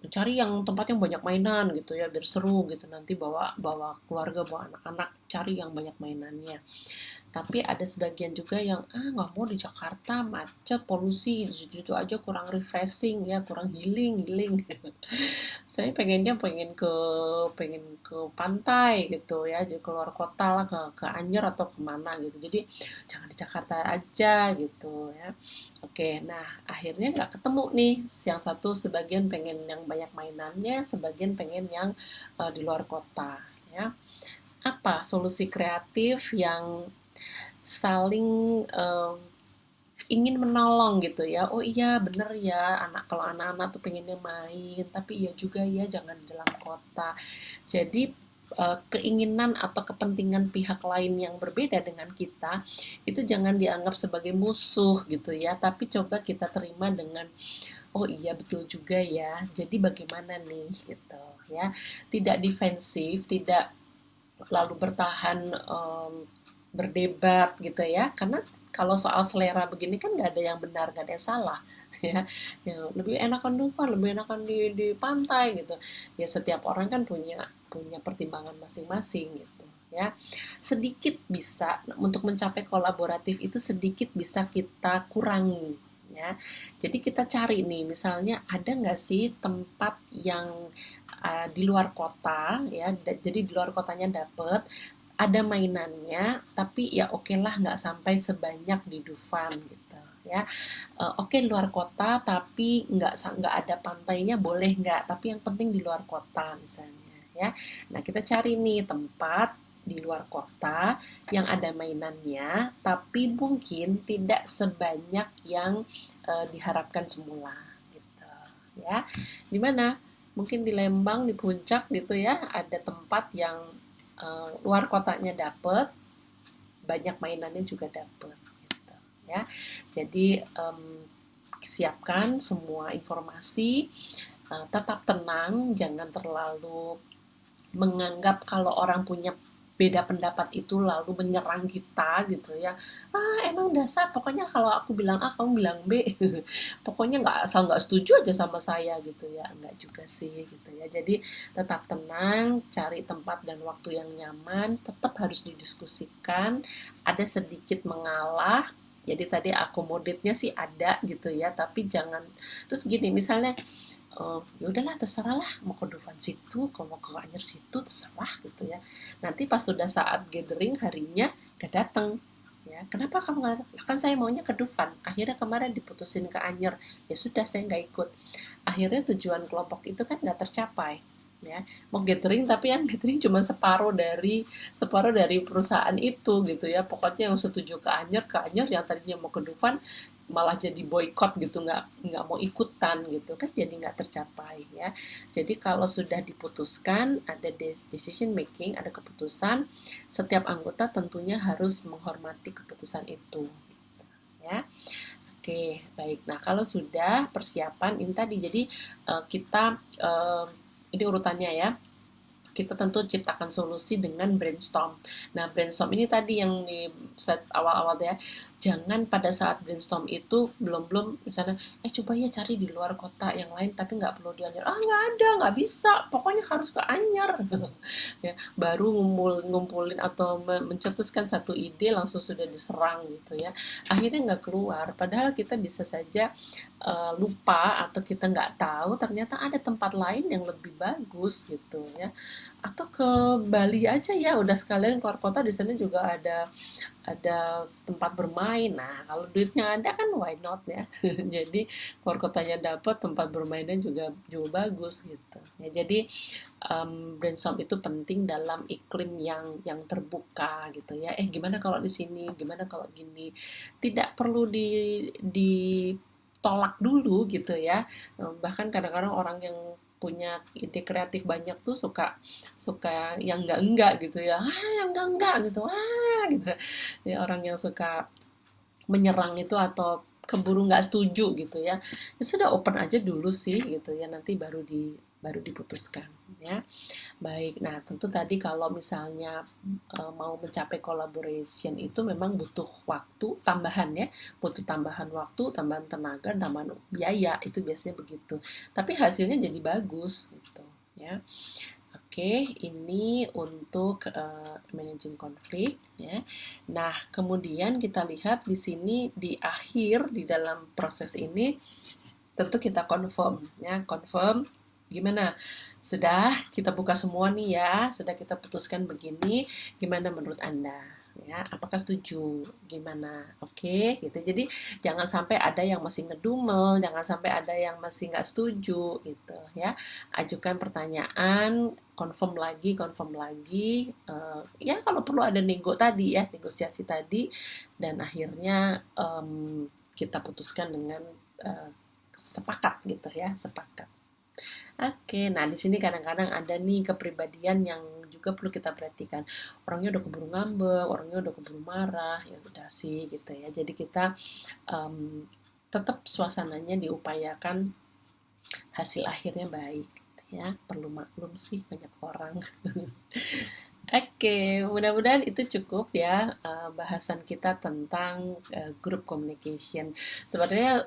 cari yang tempat yang banyak mainan gitu ya, biar seru gitu, nanti bawa bawa keluarga, bawa anak-anak, cari yang banyak mainannya. Tapi ada sebagian juga yang nggak mau, di Jakarta macet, polusi, di situ aja kurang refreshing ya, kurang healing healing. Saya pengen ke pantai gitu ya, jadi keluar kota lah, ke Anyer atau kemana gitu. Jadi jangan di Jakarta aja gitu ya. Oke, nah akhirnya nggak ketemu nih. Yang satu sebagian pengen yang banyak mainannya, sebagian pengen yang di luar kota ya. Apa solusi kreatif yang saling ingin menolong gitu ya. Oh iya bener ya, kalau anak-anak tuh pengennya main, tapi iya juga ya jangan di dalam kota. Jadi keinginan atau kepentingan pihak lain yang berbeda dengan kita itu jangan dianggap sebagai musuh gitu ya, tapi coba kita terima dengan, oh iya betul juga ya. Jadi bagaimana nih gitu ya. Tidak defensif, tidak lalu bertahan, berdebat gitu ya, karena kalau soal selera begini kan nggak ada yang benar, nggak ada yang salah ya. Lebih enakan Dufan, lebih enakan di pantai gitu ya, setiap orang kan punya punya pertimbangan masing-masing gitu ya. Sedikit bisa untuk mencapai kolaboratif itu, sedikit bisa kita kurangi ya. Jadi kita cari nih, misalnya ada nggak sih tempat yang di luar kota ya, jadi di luar kotanya dapet, ada mainannya, tapi ya oke lah nggak sampai sebanyak di Dufan gitu ya. Oke luar kota tapi nggak ada pantainya, boleh nggak, tapi yang penting di luar kota misalnya ya. Nah kita cari nih tempat di luar kota yang ada mainannya, tapi mungkin tidak sebanyak yang diharapkan semula gitu ya. Di mana? Mungkin di Lembang, di Puncak gitu ya, ada tempat yang luar kotanya dapet, banyak mainannya juga dapet gitu ya. Jadi siapkan semua informasi, tetap tenang, jangan terlalu menganggap kalau orang punya beda pendapat itu lalu menyerang kita gitu ya. Emang dasar, pokoknya kalau aku bilang A kamu bilang B. Pokoknya nggak, asal nggak setuju aja sama saya gitu ya, nggak juga sih gitu ya. Jadi tetap tenang, cari tempat dan waktu yang nyaman, tetap harus didiskusikan, ada sedikit mengalah. Jadi tadi akomoditnya sih ada gitu ya, tapi jangan terus gini misalnya, ya udahlah terserah lah, mau ke Dufan situ, kalau mau ke Anyer situ terserah gitu ya. Nanti pas sudah saat gathering harinya gak datang ya. Kenapa kamu gak datang? Kan saya maunya ke Dufan. Akhirnya kemarin diputusin ke Anyer. Ya sudah saya nggak ikut. Akhirnya tujuan kelompok itu kan nggak tercapai ya. Mau gathering tapi yang gathering cuma separuh dari perusahaan itu gitu ya. Pokoknya yang setuju ke Anyer, yang tadinya mau ke Dufan malah jadi boykot gitu, nggak mau ikutan gitu kan, jadi nggak tercapai ya. Jadi kalau sudah diputuskan, ada decision making, ada keputusan, setiap anggota tentunya harus menghormati keputusan itu ya. Oke, baik. Nah, kalau sudah persiapan ini tadi, jadi kita ini urutannya ya. Kita tentu ciptakan solusi dengan brainstorm. Nah, brainstorm ini tadi yang di set awal-awal ya. Jangan pada saat brainstorm itu belum misalnya, coba ya cari di luar kota yang lain tapi nggak perlu di Anyer. Nggak ada, nggak bisa. Pokoknya harus ke Anyer. Ya, baru ngumpulin atau mencetuskan satu ide langsung sudah diserang gitu ya. Akhirnya nggak keluar. Padahal kita bisa saja lupa atau kita nggak tahu ternyata ada tempat lain yang lebih bagus gitu ya. Atau ke Bali aja ya, udah sekalian keluar kota, di sana juga ada tempat bermain. Nah, kalau duitnya ada kan why not ya. Jadi keluar kotanya dapat, tempat bermainnya juga juga bagus gitu. Ya, jadi brainstorm itu penting dalam iklim yang terbuka gitu ya. Gimana kalau di sini? Gimana kalau gini? Tidak perlu ditolak dulu gitu ya. Bahkan kadang-kadang orang yang punya ide kreatif banyak tuh suka suka yang enggak gitu ya, yang enggak gitu, gitu ya, orang yang suka menyerang itu atau keburu nggak setuju gitu ya, ya sudah open aja dulu sih gitu ya, nanti baru diputuskan ya. Baik, nah tentu tadi kalau misalnya mau mencapai collaboration itu memang butuh waktu tambahan ya, butuh tambahan waktu, tambahan tenaga, tambahan biaya, itu biasanya begitu. Tapi hasilnya jadi bagus gitu ya. Oke, ini untuk managing konflik ya. Nah, kemudian kita lihat di sini di akhir di dalam proses ini tentu kita confirm ya, confirm gimana? Sudah kita buka semua nih ya, sudah kita putuskan begini, gimana menurut Anda? Ya, apakah setuju? Gimana? Oke, gitu. Jadi jangan sampai ada yang masih ngedumel, jangan sampai ada yang masih nggak setuju, gitu ya. Ajukan pertanyaan, confirm lagi. Ya kalau perlu ada nego tadi ya, negosiasi tadi, dan akhirnya kita putuskan dengan eh, sepakat gitu ya, sepakat. Oke, nah di sini kadang-kadang ada nih kepribadian yang juga perlu kita perhatikan. Orangnya udah keburu ngambek, orangnya udah keburu marah, ya udah sih gitu ya. Jadi kita em, tetap suasananya diupayakan hasil akhirnya baik gitu ya. Perlu maklum sih banyak orang. Oke, mudah-mudahan itu cukup ya bahasan kita tentang group communication. Sebenarnya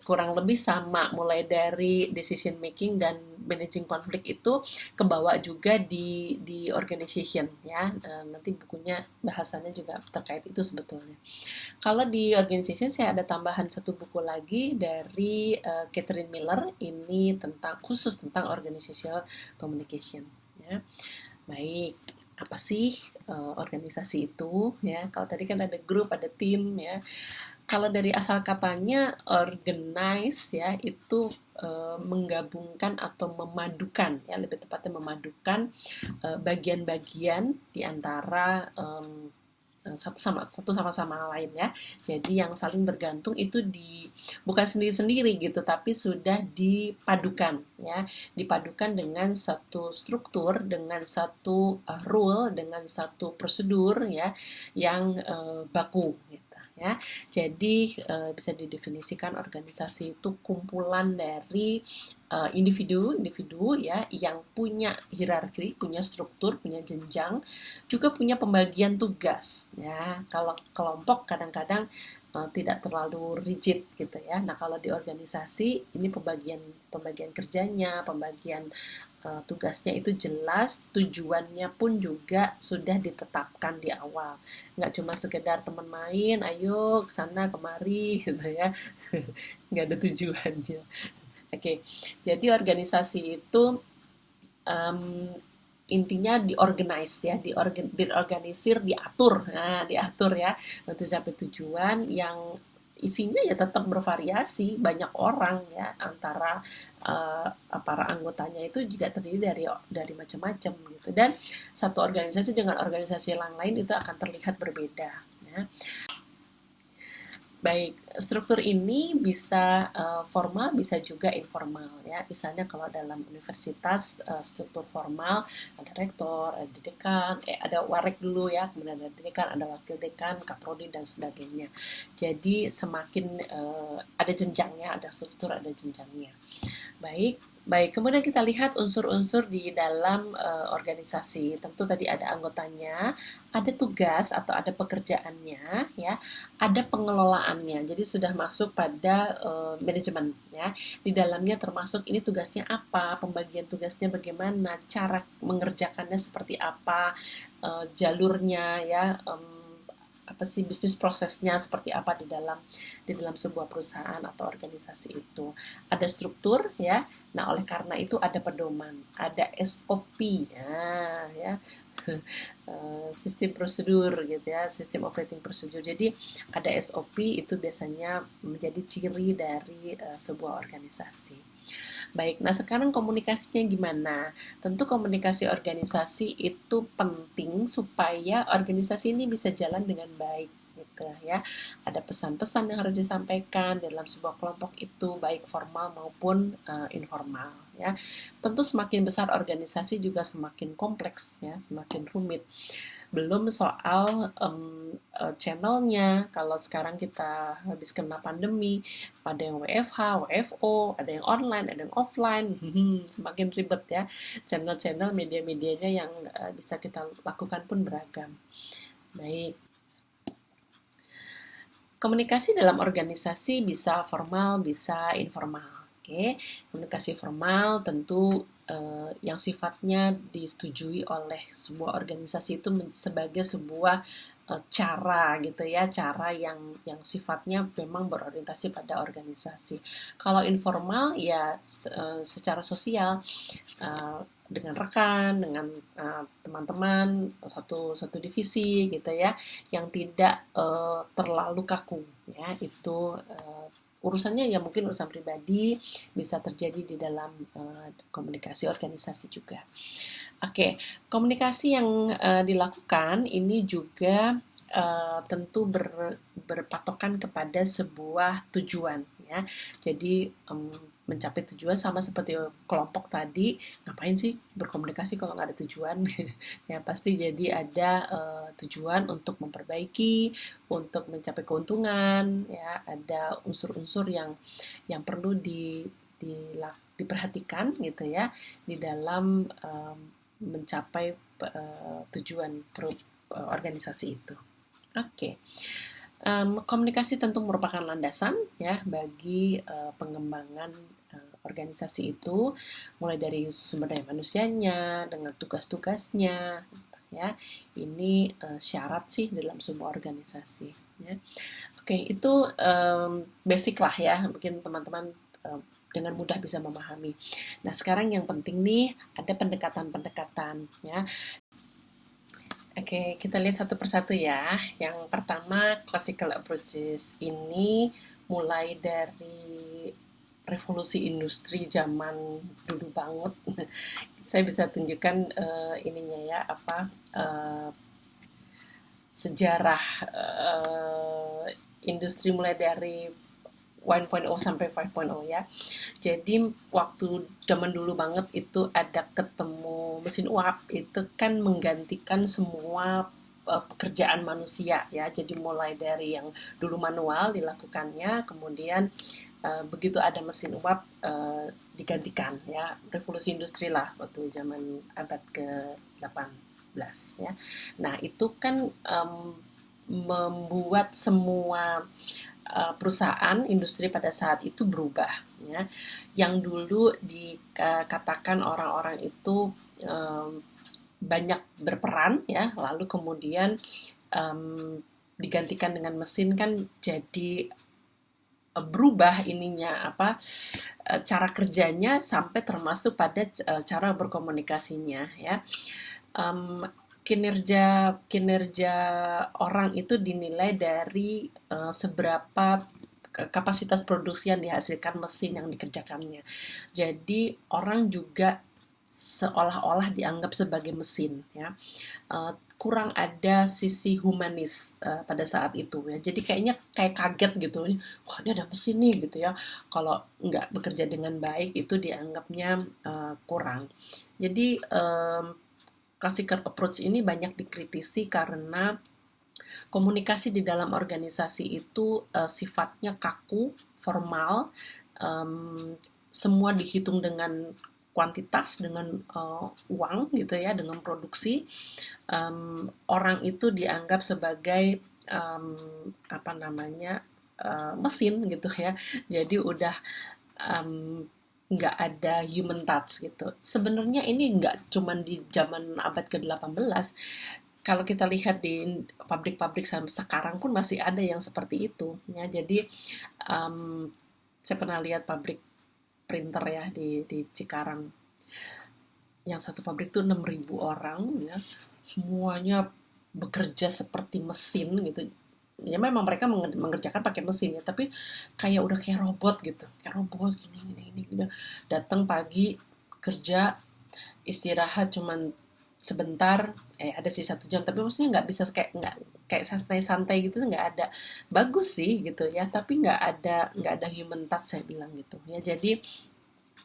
kurang lebih sama, mulai dari decision making dan managing konflik itu kebawa juga di organization ya. Nanti bukunya bahasannya juga terkait itu sebetulnya. Kalau di organization saya ada tambahan satu buku lagi dari Catherine Miller, ini tentang khusus tentang organizational communication ya. Baik, apa sih organisasi itu ya? Kalau tadi kan ada grup, ada tim ya. Kalau dari asal katanya organize ya itu menggabungkan atau memadukan ya, lebih tepatnya memadukan bagian-bagian di antara satu sama lain ya. Jadi yang saling bergantung itu bukan sendiri-sendiri gitu, tapi sudah dipadukan ya, dipadukan dengan satu struktur, dengan satu rule, dengan satu prosedur ya yang baku gitu ya. Jadi bisa didefinisikan organisasi itu kumpulan dari individu-individu ya yang punya hierarki, punya struktur, punya jenjang, juga punya pembagian tugas ya. Kalau kelompok kadang-kadang tidak terlalu rigid gitu ya. Nah, kalau di organisasi ini pembagian pembagian kerjanya, pembagian tugasnya itu jelas, tujuannya pun juga sudah ditetapkan di awal. Nggak cuma sekedar teman main, ayo ke sana kemari gitu ya. Nggak ada tujuannya. Oke, jadi organisasi itu um, intinya diorganize ya, diorganisir, diatur, nah, diatur ya untuk sampai tujuan yang isinya ya tetap bervariasi, banyak orang ya, antara para anggotanya itu juga terdiri dari macam-macam gitu, dan satu organisasi dengan organisasi yang lain itu akan terlihat berbeda ya. Baik, struktur ini bisa formal, bisa juga informal ya. Misalnya kalau dalam universitas struktur formal ada rektor, ada dekan, ada warek dulu ya, kemudian ada dekan, ada wakil dekan, kaprodi dan sebagainya. Jadi semakin ada jenjangnya, ada struktur, ada jenjangnya. Baik, baik. Kemudian kita lihat unsur-unsur di dalam organisasi. Tentu tadi ada anggotanya, ada tugas atau ada pekerjaannya, ya, ada pengelolaannya. Jadi sudah masuk pada manajemen, ya. Di dalamnya termasuk ini tugasnya apa, pembagian tugasnya bagaimana, cara mengerjakannya seperti apa, jalurnya, ya. Apa sih bisnis prosesnya seperti apa di dalam sebuah perusahaan atau organisasi itu. Ada struktur ya. Nah, oleh karena itu ada pedoman, ada SOP ya. Sistem prosedur gitu ya, sistem operating procedure. Jadi ada SOP itu biasanya menjadi ciri dari sebuah organisasi. Baik, nah sekarang komunikasinya gimana? Tentu komunikasi organisasi itu penting supaya organisasi ini bisa jalan dengan baik. gitu ya. Ada pesan-pesan yang harus disampaikan dalam sebuah kelompok itu, baik formal maupun informal ya. Tentu semakin besar organisasi juga semakin kompleks ya, semakin rumit. Belum soal channelnya. Kalau sekarang kita habis kena pandemi, ada yang WFH, WFO, ada yang online, ada yang offline, semakin ribet ya. Channel-channel media-medianya yang bisa kita lakukan pun beragam. Baik, komunikasi dalam organisasi bisa formal, bisa informal. Oke, komunikasi formal tentu yang sifatnya disetujui oleh sebuah organisasi itu sebagai sebuah cara gitu ya, cara yang sifatnya memang berorientasi pada organisasi. Kalau informal ya secara sosial, dengan rekan, dengan teman-teman satu divisi gitu ya, yang tidak terlalu kaku ya. Itu urusannya ya mungkin urusan pribadi, bisa terjadi di dalam komunikasi organisasi juga. Oke, komunikasi yang dilakukan ini juga tentu berpatokan kepada sebuah tujuan ya. Jadi mencapai tujuan sama seperti kelompok tadi, ngapain sih berkomunikasi kalau nggak ada tujuan? Ya pasti jadi ada tujuan untuk memperbaiki, untuk mencapai keuntungan, ya ada unsur-unsur yang perlu diperhatikan gitu ya di dalam mencapai tujuan organisasi itu. Oke. Komunikasi tentu merupakan landasan ya bagi pengembangan organisasi itu, mulai dari sumber daya manusianya dengan tugas-tugasnya ya. Ini syarat sih dalam sebuah organisasi ya. Oke, itu basic lah ya, mungkin teman-teman dengan mudah bisa memahami. Nah, sekarang yang penting nih ada pendekatan-pendekatan ya. Oke, kita lihat satu persatu ya. Yang pertama, classical approaches. Ini mulai dari revolusi industri zaman dulu banget. Saya bisa tunjukkan ininya ya, sejarah industri mulai dari 1.0 sampai 5.0 ya. Jadi waktu zaman dulu banget itu ada ketemu mesin uap, itu kan menggantikan semua pekerjaan manusia ya. Jadi mulai dari yang dulu manual dilakukannya, kemudian begitu ada mesin uap digantikan ya. Revolusi industri lah waktu zaman abad ke-18 ya. Nah, itu kan membuat semua perusahaan industri pada saat itu berubah ya. Yang dulu dikatakan orang-orang itu banyak berperan ya, lalu kemudian digantikan dengan mesin kan jadi berubah ininya cara kerjanya sampai termasuk pada cara berkomunikasinya ya. Kinerja orang itu dinilai dari seberapa kapasitas produksi yang dihasilkan mesin yang dikerjakannya. Jadi orang juga seolah-olah dianggap sebagai mesin ya. Kurang ada sisi humanis pada saat itu ya. Jadi kayaknya kayak kaget gitu. Wah, ini ada mesin nih gitu ya. Kalau nggak bekerja dengan baik itu dianggapnya kurang. Jadi classical approach ini banyak dikritisi karena komunikasi di dalam organisasi itu sifatnya kaku, formal, semua dihitung dengan kuantitas, dengan uang gitu ya, dengan produksi. Orang itu dianggap sebagai mesin gitu ya. Jadi udah nggak ada human touch gitu. Sebenarnya ini nggak cuma di zaman abad ke-18. Kalau kita lihat di pabrik-pabrik sekarang pun masih ada yang seperti itu. Ya, jadi saya pernah lihat pabrik printer ya di Cikarang. Yang satu pabrik tuh 6.000 orang ya. Semuanya bekerja seperti mesin gitu. Ya memang mereka mengerjakan pakai mesin ya, tapi kayak udah kayak robot gitu, kayak robot gini gitu. Datang pagi kerja, istirahat cuman sebentar, ada sih 1 jam, tapi maksudnya nggak bisa nggak kayak santai-santai gitu, nggak ada. Bagus sih gitu ya, tapi nggak ada human touch saya bilang gitu ya. Jadi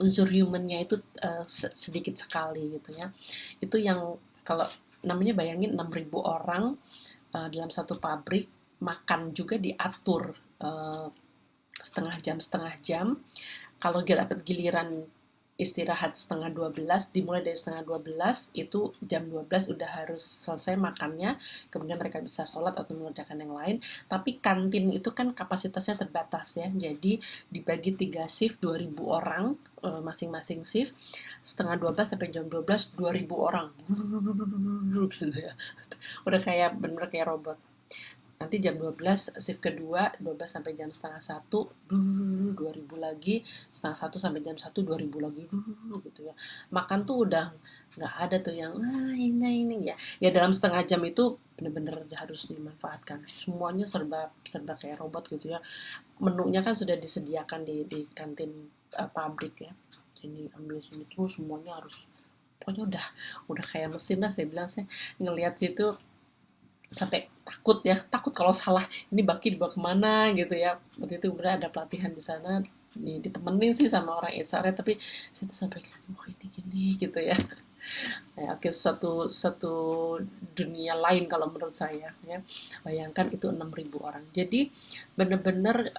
unsur humannya itu sedikit sekali gitu ya. Itu yang kalau namanya bayangin 6.000 orang dalam satu pabrik, makan juga diatur setengah jam. Kalau dia dapat giliran istirahat setengah 12, dimulai dari setengah 12, itu jam 12 udah harus selesai makannya, kemudian mereka bisa sholat atau mengerjakan yang lain. Tapi kantin itu kan kapasitasnya terbatas ya, jadi dibagi 3 shift, 2.000 orang masing-masing shift, setengah 12 sampai jam 12, 2.000 orang gitu ya, udah kayak bener kayak robot. Nanti jam 12 shift kedua, 12 sampai jam setengah satu, 2.000 lagi, setengah satu sampai jam satu, 2.000 lagi, gitu ya. Makan tuh udah nggak ada tuh yang ini ya. Ya dalam setengah jam itu bener-bener harus dimanfaatkan. Semuanya serba serba kayak robot gitu ya. Menunya kan sudah disediakan di kantin pabrik ya. Ini ambil sini terus semuanya harus, pokoknya udah kayak mesin lah. Saya bilang, saya ngelihat situ sampai takut kalau salah, ini baki dibawa kemana gitu ya. Waktu itu benar ada pelatihan di sana, ditemenin sih sama orang HR, tapi saya tuh sampai ini gini gitu ya. Ya, oke, suatu dunia lain kalau menurut saya ya. Bayangkan itu 6.000 orang, jadi benar-benar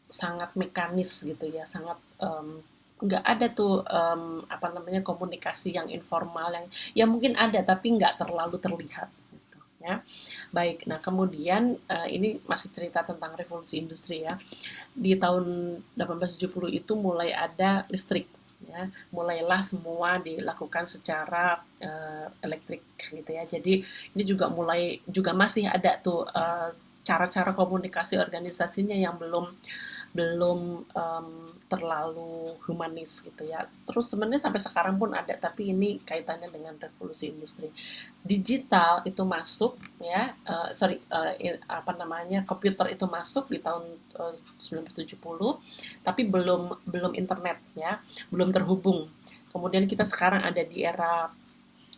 sangat mekanis gitu ya, sangat nggak ada tuh apa namanya, komunikasi yang informal, yang ya mungkin ada tapi nggak terlalu terlihat gitu ya. Baik, nah kemudian ini masih cerita tentang revolusi industri ya. Di tahun 1870 itu mulai ada listrik ya, mulailah semua dilakukan secara elektrik gitu ya. Jadi ini juga masih ada tuh cara-cara komunikasi organisasinya yang belum belum terlalu humanis gitu ya. Terus sebenarnya sampai sekarang pun ada, tapi ini kaitannya dengan revolusi industri. Digital itu masuk ya, apa namanya, komputer itu masuk di tahun 1970, tapi belum belum internet ya, belum terhubung. Kemudian kita sekarang ada di era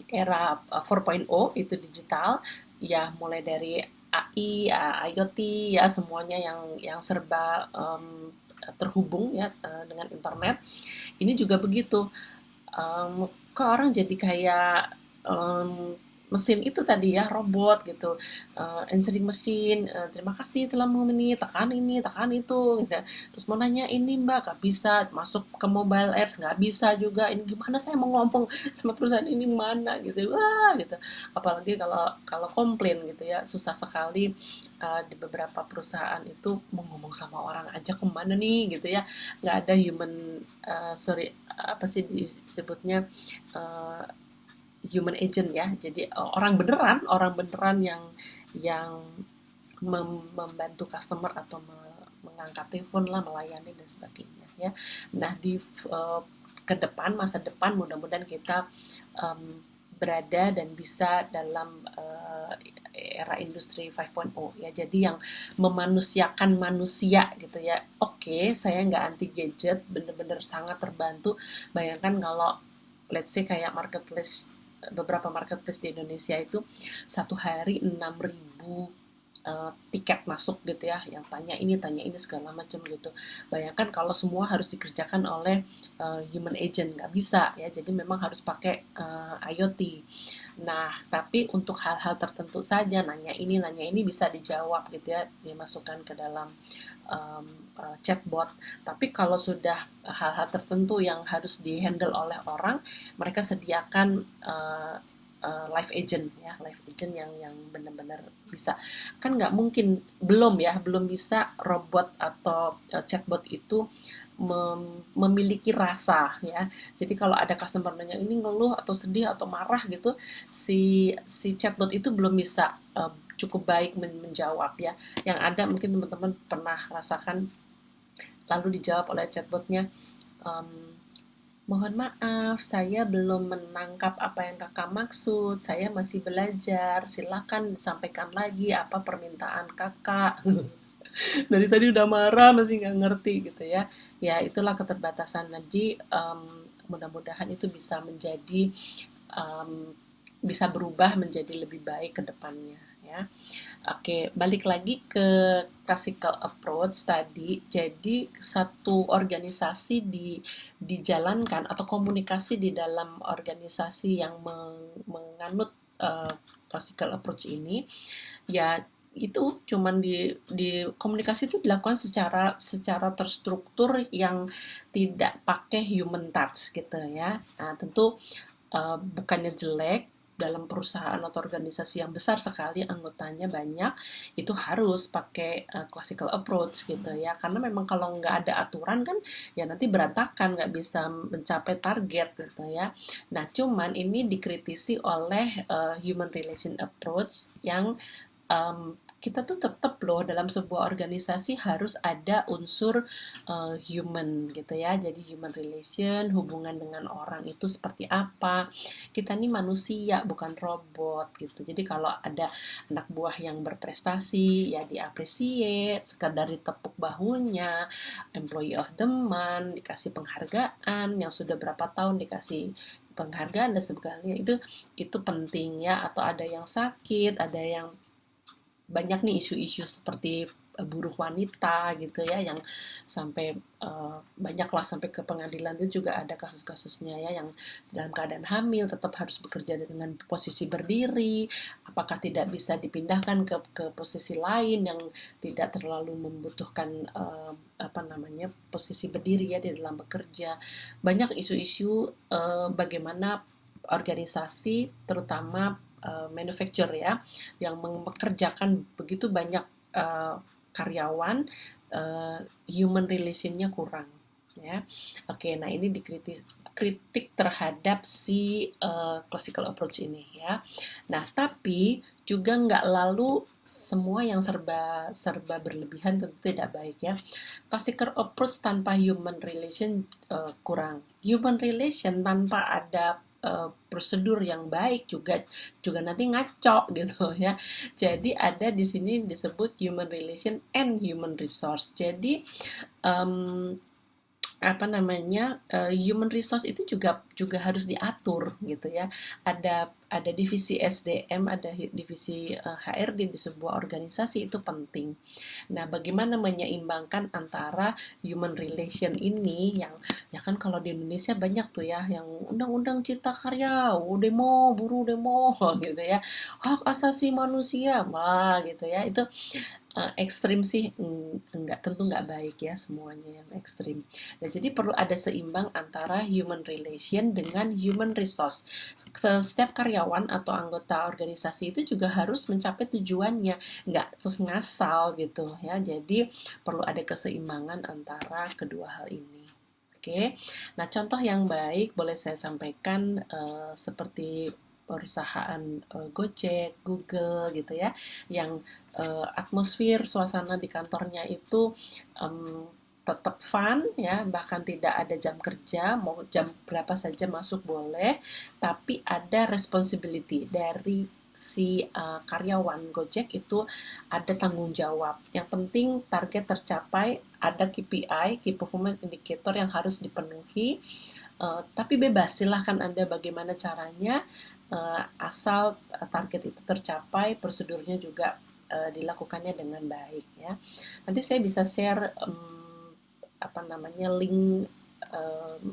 era 4.0, itu digital ya, mulai dari AI, IoT ya, semuanya yang serba terhubung ya dengan internet. Ini juga begitu. Kok orang jadi kayak mesin itu tadi ya, robot gitu, answering machine, terima kasih telah memenuhi, tekan ini, tekan itu, gitu. Terus mau nanya ini mbak, gak bisa masuk ke mobile apps, nggak bisa juga, ini gimana saya mau ngomong sama perusahaan ini mana gitu, wah gitu. Apalagi kalau kalau komplain gitu ya, susah sekali di beberapa perusahaan itu mau ngomong sama orang aja kemana nih gitu ya, nggak ada human, apa sih disebutnya, uh, human agent ya. Jadi orang beneran yang membantu customer atau mengangkat telepon lah, melayani dan sebagainya ya. Nah ke depan, masa depan, mudah-mudahan kita um, berada dan bisa dalam era industri 5.0 ya. Jadi yang memanusiakan manusia gitu ya. Oke, saya nggak anti gadget, bener-bener sangat terbantu. Bayangkan kalau let's say kayak beberapa marketplace di Indonesia itu satu hari 6.000 tiket masuk gitu ya, yang tanya ini segala macam gitu. Bayangkan kalau semua harus dikerjakan oleh human agent, nggak bisa ya. Jadi memang harus pakai IoT. Nah, tapi untuk hal-hal tertentu saja, nanya ini bisa dijawab gitu ya, dimasukkan ke dalam um, chatbot. Tapi kalau sudah hal-hal tertentu yang harus dihandle oleh orang, mereka sediakan live agent ya, live agent yang benar-benar bisa. Kan nggak mungkin, belum bisa robot atau chatbot itu memiliki rasa ya. Jadi kalau ada customer nanya ini ngeluh atau sedih atau marah gitu, si chatbot itu belum bisa cukup baik menjawab ya. Yang ada mungkin teman-teman pernah rasakan, lalu dijawab oleh chatbotnya, mohon maaf, saya belum menangkap apa yang kakak maksud, saya masih belajar, silakan sampaikan lagi apa permintaan kakak. Dari tadi udah marah masih nggak ngerti gitu ya. Ya itulah keterbatasan. Jadi mudah-mudahan itu bisa menjadi bisa berubah menjadi lebih baik ke depannya ya. Oke, balik lagi ke classical approach tadi. Jadi satu organisasi dijalankan atau komunikasi di dalam organisasi yang menganut classical approach ini, ya itu cuman di komunikasi itu dilakukan secara terstruktur yang tidak pakai human touch gitu ya. Nah, tentu bukannya jelek dalam perusahaan atau organisasi yang besar sekali anggotanya banyak itu harus pakai classical approach gitu ya, karena memang kalau nggak ada aturan kan ya nanti berantakan, nggak bisa mencapai target gitu ya. Nah cuman ini dikritisi oleh human relation approach yang kita tuh tetap loh dalam sebuah organisasi harus ada unsur human gitu ya. Jadi human relation, hubungan dengan orang itu seperti apa. Kita nih manusia bukan robot gitu. Jadi kalau ada anak buah yang berprestasi ya diapresiate, sekadar ditepuk bahunya, employee of the month, dikasih penghargaan, yang sudah berapa tahun dikasih penghargaan dan sebagainya, itu penting ya. Atau ada yang sakit, ada yang banyak nih isu-isu seperti buruh wanita gitu ya, yang sampai banyak lah sampai ke pengadilan, itu juga ada kasus-kasusnya ya, yang dalam keadaan hamil tetap harus bekerja dengan posisi berdiri, apakah tidak bisa dipindahkan ke posisi lain yang tidak terlalu membutuhkan posisi berdiri ya di dalam bekerja. Banyak isu-isu bagaimana organisasi terutama manufacturer ya, yang mempekerjakan begitu banyak karyawan, human relation-nya kurang ya. Oke, nah ini kritik terhadap si classical approach ini ya. Nah tapi juga nggak lalu semua yang serba berlebihan, tentu tidak baik ya. Classical approach tanpa human relation kurang. Human relation tanpa ada prosedur yang baik juga nanti ngaco gitu ya. Jadi ada di sini disebut human relation and human resource. Jadi human resource itu juga harus diatur gitu ya. Ada divisi SDM, ada divisi HRD di sebuah organisasi, itu penting. Nah, bagaimana menyeimbangkan antara human relation ini yang ya kan kalau di Indonesia banyak tuh ya yang undang-undang cipta karya, demo, buruh demo gitu ya. Hak asasi manusia, gitu ya. Itu ekstrim sih, tentu nggak baik ya semuanya yang ekstrim. Nah, jadi perlu ada seimbang antara human relation dengan human resource. Setiap karyawan atau anggota organisasi itu juga harus mencapai tujuannya, nggak terus ngasal gitu ya. Jadi perlu ada keseimbangan antara kedua hal ini. Oke, nah contoh yang baik boleh saya sampaikan seperti perusahaan Gojek, Google gitu ya, yang atmosfer suasana di kantornya itu tetap fun ya, bahkan tidak ada jam kerja, mau jam berapa saja masuk boleh, tapi ada responsibility dari si karyawan Gojek itu, ada tanggung jawab. Yang penting target tercapai, ada KPI, Key Performance Indicator yang harus dipenuhi, tapi bebas, silahkan Anda bagaimana caranya, asal target itu tercapai, prosedurnya juga dilakukannya dengan baik ya. Nanti saya bisa share link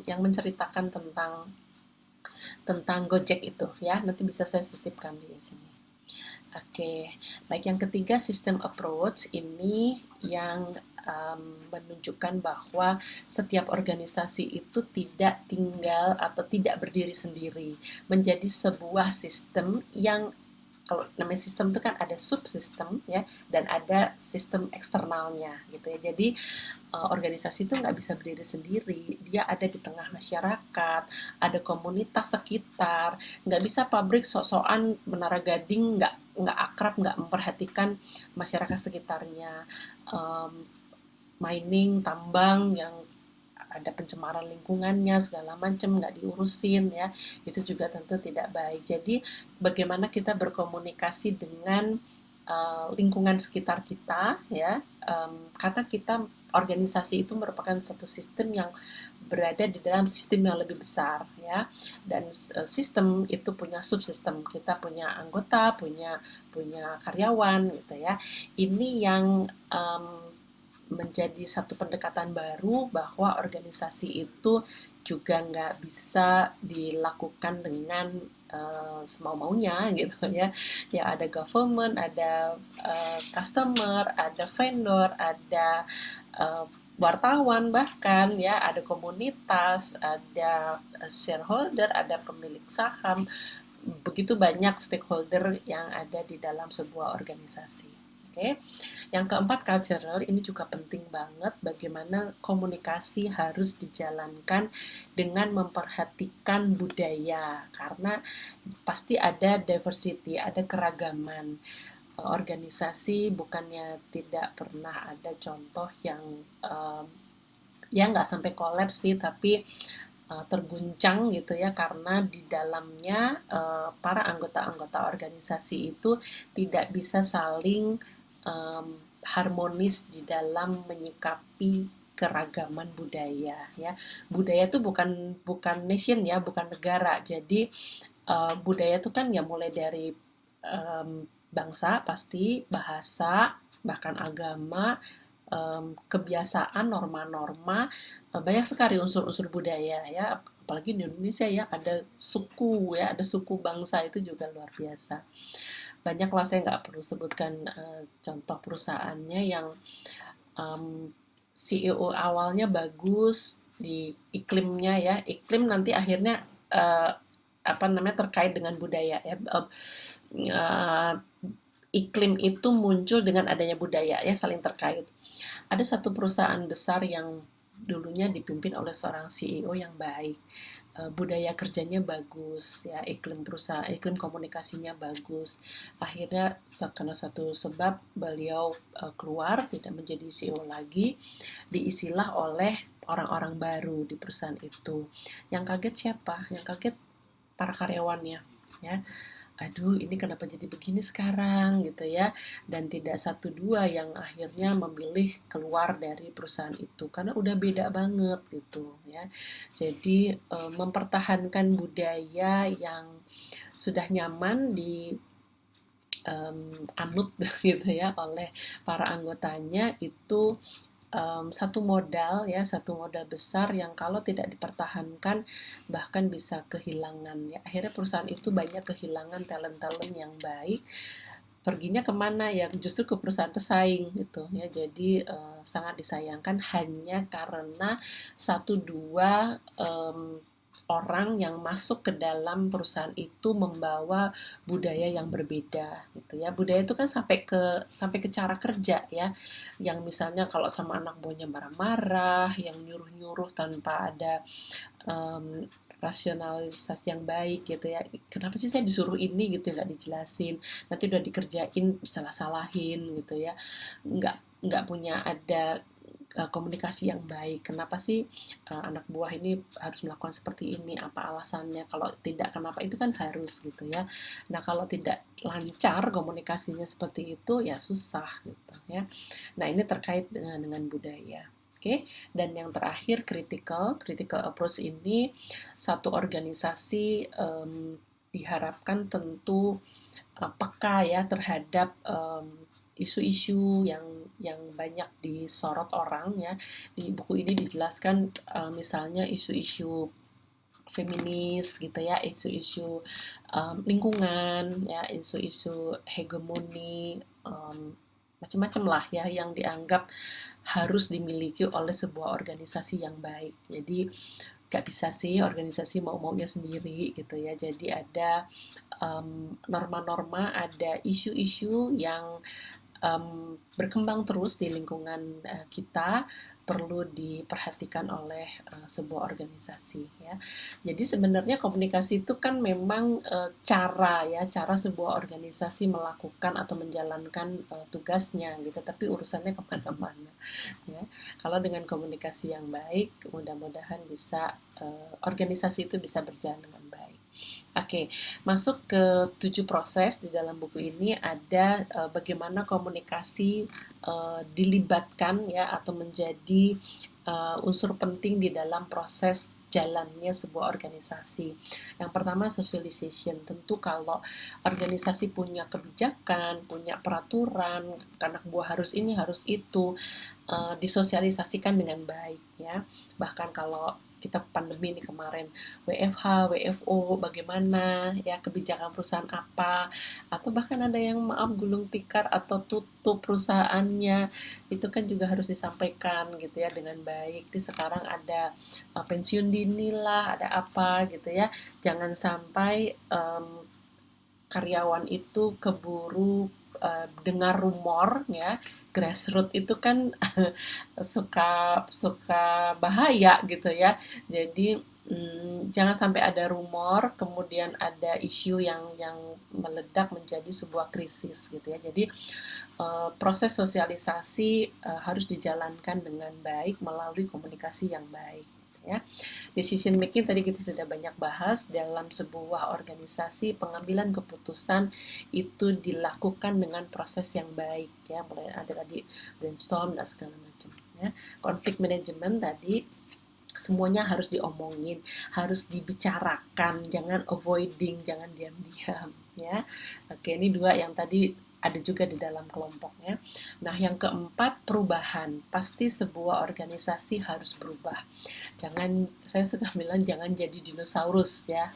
yang menceritakan tentang Gojek itu ya. Nanti bisa saya sisipkan di sini. Oke, baik, yang ketiga sistem approach ini yang menunjukkan bahwa setiap organisasi itu tidak tinggal atau tidak berdiri sendiri, menjadi sebuah sistem yang, kalau namanya sistem itu kan ada subsistem ya, dan ada sistem eksternalnya gitu ya. Jadi organisasi itu nggak bisa berdiri sendiri, dia ada di tengah masyarakat, ada komunitas sekitar, nggak bisa pabrik sok-sokan Menara Gading nggak akrab, nggak memperhatikan masyarakat sekitarnya, mining, tambang yang ada pencemaran lingkungannya segala macam nggak diurusin ya, itu juga tentu tidak baik. Jadi bagaimana kita berkomunikasi dengan lingkungan sekitar kita ya, karena organisasi itu merupakan satu sistem yang berada di dalam sistem yang lebih besar ya, dan sistem itu punya subsistem, kita punya anggota, punya punya karyawan gitu ya. Ini yang menjadi satu pendekatan baru bahwa organisasi itu juga nggak bisa dilakukan dengan semau-maunya gitu ya. Ya ada government, ada customer, ada vendor, ada uh, wartawan bahkan ya, ada komunitas, ada shareholder, ada pemilik saham, begitu banyak stakeholder yang ada di dalam sebuah organisasi. Oke. Yang keempat, cultural, ini juga penting banget bagaimana komunikasi harus dijalankan dengan memperhatikan budaya, karena pasti ada diversity, ada keragaman. Organisasi bukannya tidak pernah ada contoh yang ya nggak sampai kolaps sih, tapi terguncang gitu ya, karena di dalamnya para anggota-anggota organisasi itu tidak bisa saling um, harmonis di dalam menyikapi keragaman budaya ya. Budaya itu bukan bukan nation ya, bukan negara. Jadi budaya itu kan ya mulai dari bangsa pasti, bahasa, bahkan agama, kebiasaan, norma-norma, banyak sekali unsur-unsur budaya ya. Apalagi di Indonesia ya, ada suku ya, ada suku bangsa, itu juga luar biasa. Banyaklah, saya nggak perlu sebutkan contoh perusahaannya yang CEO awalnya bagus di iklimnya ya, iklim nanti akhirnya apa namanya, terkait dengan budaya ya. Uh, Iklim itu muncul dengan adanya budaya ya, saling terkait. Ada satu perusahaan besar yang dulunya dipimpin oleh seorang CEO yang baik, budaya kerjanya bagus ya, iklim perusahaan, iklim komunikasinya bagus. Akhirnya karena satu sebab beliau keluar, tidak menjadi CEO lagi, diisilah oleh orang-orang baru di perusahaan itu. Yang kaget siapa? Yang kaget para karyawannya ya. Aduh, ini kenapa jadi begini sekarang gitu ya. Dan tidak satu dua yang akhirnya memilih keluar dari perusahaan itu karena udah beda banget gitu ya. Jadi mempertahankan budaya yang sudah nyaman di anut gitu ya oleh para anggotanya, itu satu modal ya, satu modal besar yang kalau tidak dipertahankan bahkan bisa kehilangan ya. Akhirnya perusahaan itu banyak kehilangan talent-talent yang baik, perginya kemana ya, justru ke perusahaan pesaing gitu ya. Jadi sangat disayangkan hanya karena satu dua orang yang masuk ke dalam perusahaan itu membawa budaya yang berbeda gitu ya. Budaya itu kan sampai ke cara kerja ya, yang misalnya kalau sama anak buahnya marah-marah, yang nyuruh-nyuruh tanpa ada um, rasionalisasi yang baik gitu ya. Kenapa sih saya disuruh ini gitu, nggak dijelasin, nanti udah dikerjain salah-salahin gitu ya. Nggak punya ada komunikasi yang baik. Kenapa sih anak buah ini harus melakukan seperti ini? Apa alasannya? Kalau tidak, kenapa? Itu kan harus gitu ya. Nah, kalau tidak lancar komunikasinya seperti itu, ya susah gitu ya. Nah, ini terkait dengan budaya. Oke, dan yang terakhir critical approach ini, satu organisasi diharapkan tentu peka ya terhadap isu-isu yang banyak disorot orang ya. Di buku ini dijelaskan misalnya isu-isu feminis gitu ya, isu-isu lingkungan ya, isu-isu hegemoni, macam-macam lah ya yang dianggap harus dimiliki oleh sebuah organisasi yang baik. Jadi gak bisa sih organisasi mau-maunya sendiri gitu ya. Jadi ada norma-norma, ada isu-isu yang berkembang terus di lingkungan kita, perlu diperhatikan oleh sebuah organisasi ya. Jadi sebenarnya komunikasi itu kan memang cara sebuah organisasi melakukan atau menjalankan tugasnya gitu, tapi urusannya kemana-mana ya. Kalau dengan komunikasi yang baik, mudah-mudahan bisa organisasi itu bisa berjalan dengan baik. Oke, masuk ke 7 proses di dalam buku ini, ada bagaimana komunikasi dilibatkan ya, atau menjadi unsur penting di dalam proses jalannya sebuah organisasi. Yang pertama socialization. Tentu kalau organisasi punya kebijakan, punya peraturan, anak buah harus ini, harus itu, disosialisasikan dengan baik ya. Bahkan kalau kita pandemi ini kemarin, WFH, WFO, bagaimana ya, kebijakan perusahaan apa, atau bahkan ada yang maaf gulung tikar atau tutup perusahaannya, itu kan juga harus disampaikan gitu ya dengan baik. Di sekarang ada pensiun dini lah, ada apa gitu ya. Jangan sampai karyawan itu keburu dengar rumor ya, grassroots itu kan suka suka bahaya gitu ya. Jadi jangan sampai ada rumor kemudian ada isu yang meledak menjadi sebuah krisis gitu ya. Jadi proses sosialisasi harus dijalankan dengan baik melalui komunikasi yang baik ya. Decision making tadi kita sudah banyak bahas. Dalam sebuah organisasi pengambilan keputusan itu dilakukan dengan proses yang baik ya, mulai ada tadi brainstorm dan segala macam ya. Konflik manajemen tadi semuanya harus diomongin, harus dibicarakan, jangan avoiding, jangan diam-diam ya. Oke, ini dua yang tadi ada juga di dalam kelompoknya. Nah, yang keempat, perubahan. Pasti sebuah organisasi harus berubah. Jangan, saya suka bilang jangan jadi dinosaurus ya,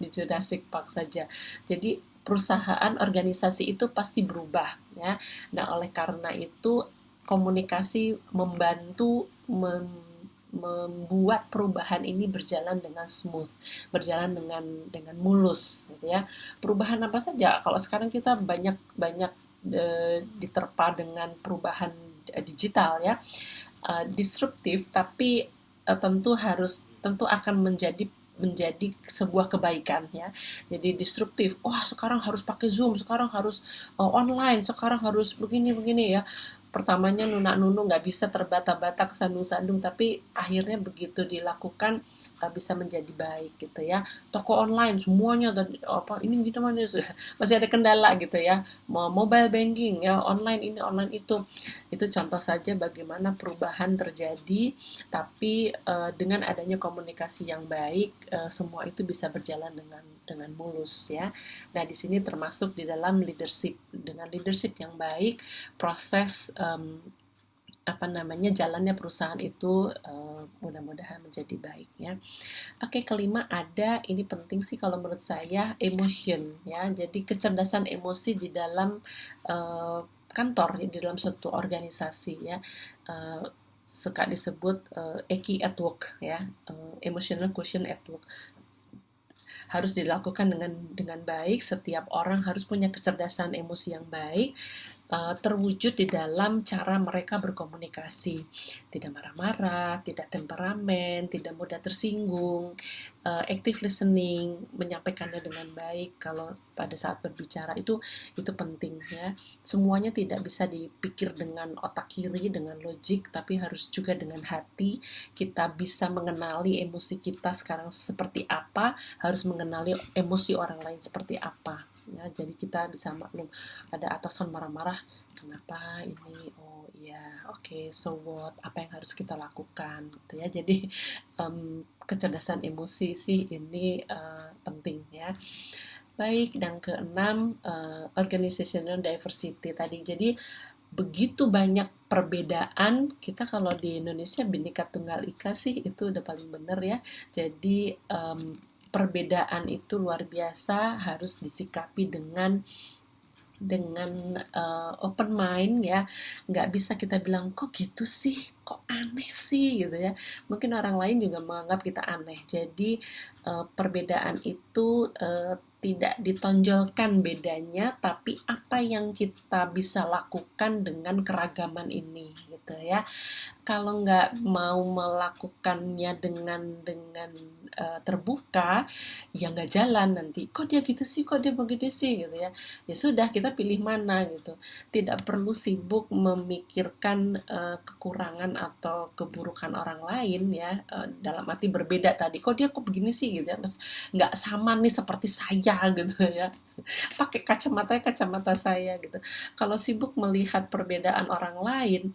di Jurassic Park saja. Jadi perusahaan, organisasi itu pasti berubah ya. Nah, oleh karena itu komunikasi membantu membuat perubahan ini berjalan dengan smooth, berjalan dengan mulus, gitu ya. Perubahan apa saja? Kalau sekarang kita banyak banyak diterpa dengan perubahan digital ya, disruptif, tapi tentu akan menjadi sebuah kebaikan ya. Jadi disruptif. Wah, sekarang harus pakai Zoom, sekarang harus online, sekarang harus begini-begini ya. Pertamanya nuna-nunu nggak bisa terbata-bata kesandung-sandung, tapi akhirnya begitu dilakukan bisa menjadi baik gitu ya. Toko online semuanya apa ini gitu mana masih ada kendala gitu ya. Mobile banking ya, online ini online itu contoh saja bagaimana perubahan terjadi, tapi dengan adanya komunikasi yang baik semua itu bisa berjalan dengan mulus ya. Nah, di sini termasuk di dalam leadership. Dengan leadership yang baik, proses apa namanya jalannya perusahaan itu mudah-mudahan menjadi baik ya. Oke, kelima ada, ini penting sih kalau menurut saya, emotion ya. Jadi kecerdasan emosi di dalam kantor, di dalam suatu organisasi ya. Suka disebut EQ at work ya, emotional quotient at work, harus dilakukan dengan baik. Setiap orang harus punya kecerdasan emosi yang baik, terwujud di dalam cara mereka berkomunikasi. Tidak marah-marah, tidak temperamen, tidak mudah tersinggung, active listening, menyampaikannya dengan baik. Kalau pada saat berbicara itu penting ya. Semuanya tidak bisa dipikir dengan otak kiri, dengan logik, tapi harus juga dengan hati. Kita bisa mengenali emosi kita sekarang seperti apa, harus mengenali emosi orang lain seperti apa ya. Jadi kita bisa maklum, ada atasan marah-marah, kenapa ini, oh iya, oke, so what, apa yang harus kita lakukan gitu ya. Jadi kecerdasan emosi sih ini penting ya. Baik, dan keenam, organizational diversity tadi. Jadi begitu banyak perbedaan, kita kalau di Indonesia Bhinneka Tunggal Ika sih itu udah paling bener ya. Jadi perbedaan itu luar biasa, harus disikapi dengan open mind ya. Nggak bisa kita bilang kok gitu sih, kok aneh sih gitu ya. Mungkin orang lain juga menganggap kita aneh. Jadi perbedaan itu tidak ditonjolkan bedanya, tapi apa yang kita bisa lakukan dengan keragaman ini gitu ya. Kalau nggak mau melakukannya dengan terbuka, ya nggak jalan nanti. Kok dia gitu sih, kok dia begitu sih gitu ya. Ya sudah, kita pilih mana gitu. Tidak perlu sibuk memikirkan kekurangan atau keburukan orang lain ya, dalam arti berbeda tadi. Kok dia kok begini sih gitu ya. Nggak sama nih seperti saya gitu ya. Pakai kacamata saya gitu. Kalau sibuk melihat perbedaan orang lain,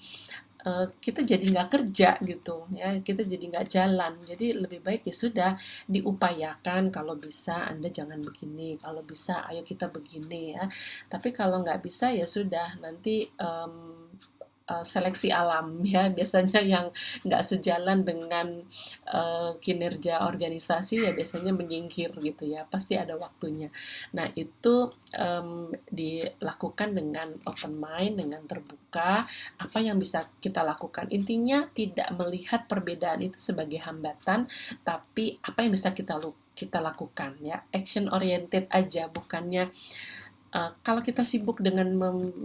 kita jadi nggak kerja gitu ya, kita jadi nggak jalan. Jadi lebih baik ya sudah diupayakan, kalau bisa Anda jangan begini, kalau bisa ayo kita begini ya. Tapi kalau nggak bisa ya sudah, nanti seleksi alam ya, biasanya yang nggak sejalan dengan kinerja organisasi ya biasanya menyingkir gitu ya, pasti ada waktunya. Nah itu dilakukan dengan open mind, dengan terbuka, apa yang bisa kita lakukan. Intinya tidak melihat perbedaan itu sebagai hambatan, tapi apa yang bisa kita lakukan ya, action oriented aja, bukannya kalau kita sibuk dengan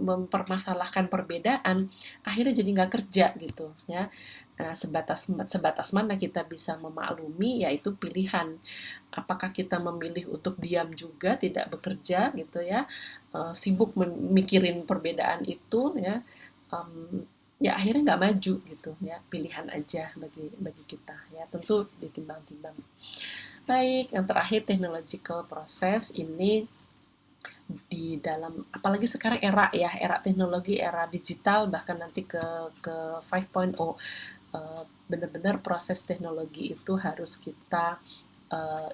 mempermasalahkan perbedaan, akhirnya jadi nggak kerja gitu ya. Nah, sebatas mana kita bisa memaklumi, yaitu pilihan. Apakah kita memilih untuk diam juga, tidak bekerja gitu ya, sibuk mikirin perbedaan itu ya, ya akhirnya nggak maju gitu ya. Pilihan aja bagi kita ya, tentu ditimbang-timbang. Baik, yang terakhir technological process ini di dalam, apalagi sekarang era teknologi, era digital, bahkan nanti ke 5.0, benar-benar proses teknologi itu harus kita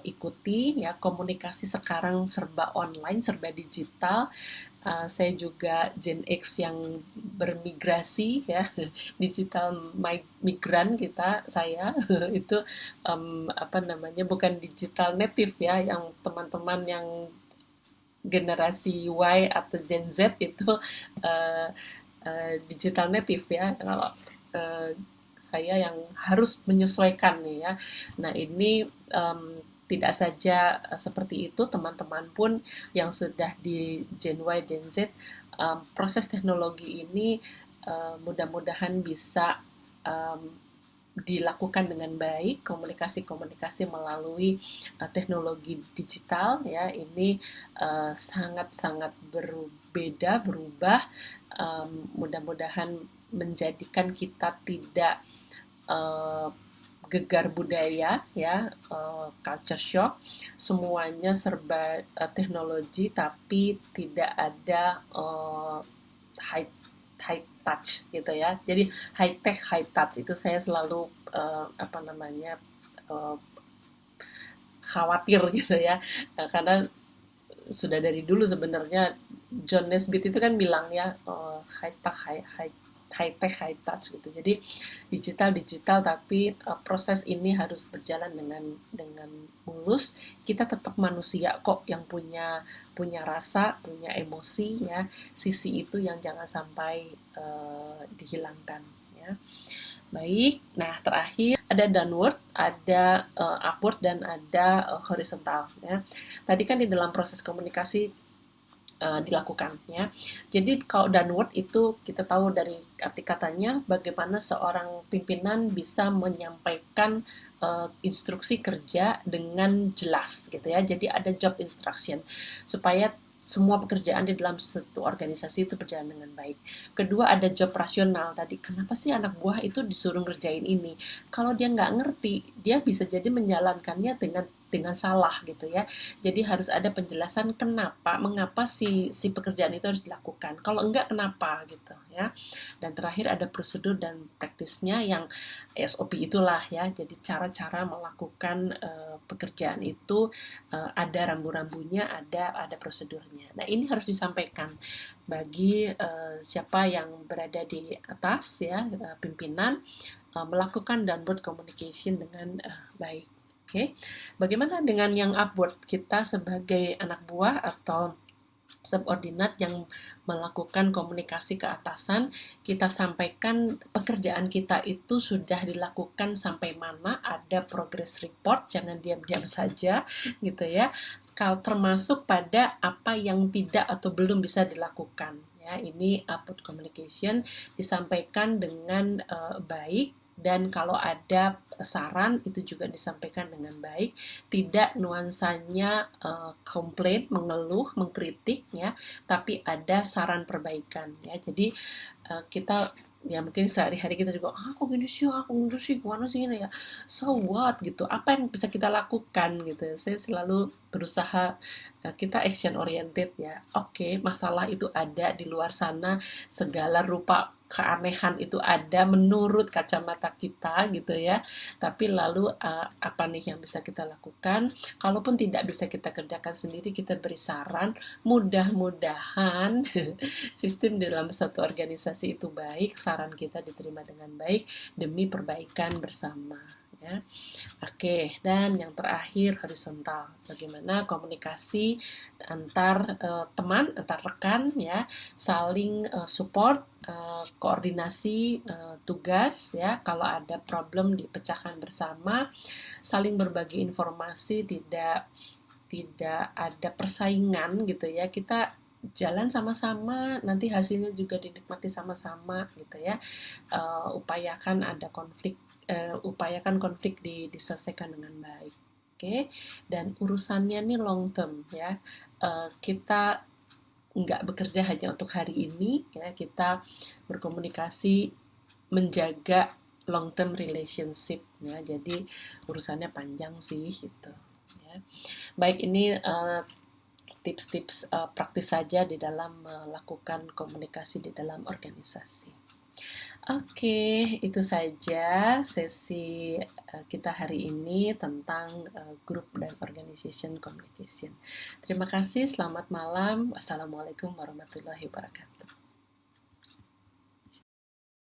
ikuti ya. Komunikasi sekarang serba online, serba digital. Saya juga Gen X yang bermigrasi ya, digital migran saya itu apa namanya, bukan digital native ya, yang teman-teman yang generasi Y atau Gen Z itu uh, digital native ya. Kalau uh, saya yang harus menyesuaikan nih ya. Nah ini tidak saja seperti itu, teman-teman pun yang sudah di Gen Y, Gen Z, proses teknologi ini mudah-mudahan bisa um, dilakukan dengan baik. Komunikasi-komunikasi melalui teknologi digital ya, ini sangat-sangat berbeda, berubah, mudah-mudahan menjadikan kita tidak uh, gegar budaya ya, culture shock, semuanya serba teknologi tapi tidak ada high high touch gitu ya. Jadi high tech high touch itu saya selalu apa namanya, uh, khawatir gitu ya. Karena sudah dari dulu sebenarnya John Nesbitt itu kan bilang ya, high tech high tech high touch gitu. Jadi digital tapi proses ini harus berjalan dengan mulus. Kita tetap manusia kok, yang punya rasa, punya emosi ya. Sisi itu yang jangan sampai dihilangkan ya. Baik, nah terakhir ada downward, ada upward, dan ada horizontal ya. Tadi kan di dalam proses komunikasi dilakukan ya. Jadi kalau downward itu kita tahu dari arti katanya, bagaimana seorang pimpinan bisa menyampaikan instruksi kerja dengan jelas gitu ya. Jadi ada job instruction supaya semua pekerjaan di dalam satu organisasi itu berjalan dengan baik. Kedua ada job rasional tadi. Kenapa sih anak buah itu disuruh ngerjain ini? Kalau dia nggak ngerti, dia bisa jadi menjalankannya dengan salah gitu ya. Jadi harus ada penjelasan mengapa si pekerjaan itu harus dilakukan. Kalau enggak kenapa gitu ya. Dan terakhir ada prosedur dan praktisnya, yang SOP itulah ya. Jadi cara-cara melakukan pekerjaan itu ada rambu-rambunya, ada prosedurnya. Nah, ini harus disampaikan bagi siapa yang berada di atas ya, pimpinan, melakukan downward communication dengan baik. Oke, bagaimana dengan yang upward? Kita sebagai anak buah atau subordinat yang melakukan komunikasi ke atasan, kita sampaikan pekerjaan kita itu sudah dilakukan sampai mana, ada progress report, jangan diam-diam saja gitu ya. Termasuk pada apa yang tidak atau belum bisa dilakukan. Ya, ini upward communication disampaikan dengan baik, dan kalau ada saran itu juga disampaikan dengan baik, tidak nuansanya komplain, mengeluh, mengkritik ya, tapi ada saran perbaikan ya. Jadi kita ya mungkin sehari-hari kita juga aku gini sih, gimana sih ini ya, so what gitu, apa yang bisa kita lakukan gitu. Saya selalu berusaha, kita action oriented ya. Oke, masalah itu ada di luar sana, segala rupa keanehan itu ada menurut kacamata kita gitu ya. Tapi lalu apa nih yang bisa kita lakukan? Kalaupun tidak bisa kita kerjakan sendiri, kita beri saran. Mudah-mudahan sistem di dalam satu organisasi itu baik, saran kita diterima dengan baik demi perbaikan bersama. Ya. Oke, dan yang terakhir horizontal. Bagaimana komunikasi antar teman, antar rekan ya, saling support, koordinasi tugas ya, kalau ada problem dipecahkan bersama, saling berbagi informasi, tidak ada persaingan gitu ya. Kita jalan sama-sama, nanti hasilnya juga dinikmati sama-sama gitu ya. Upayakan konflik diselesaikan dengan baik. Oke, dan urusannya nih long term ya. Kita nggak bekerja hanya untuk hari ini ya, kita berkomunikasi menjaga long term relationship ya. Jadi urusannya panjang sih gitu ya. Baik, ini tips-tips praktis saja di dalam melakukan komunikasi di dalam organisasi. Oke, itu saja sesi kita hari ini tentang group dan organization communication. Terima kasih, selamat malam. Wassalamualaikum warahmatullahi wabarakatuh.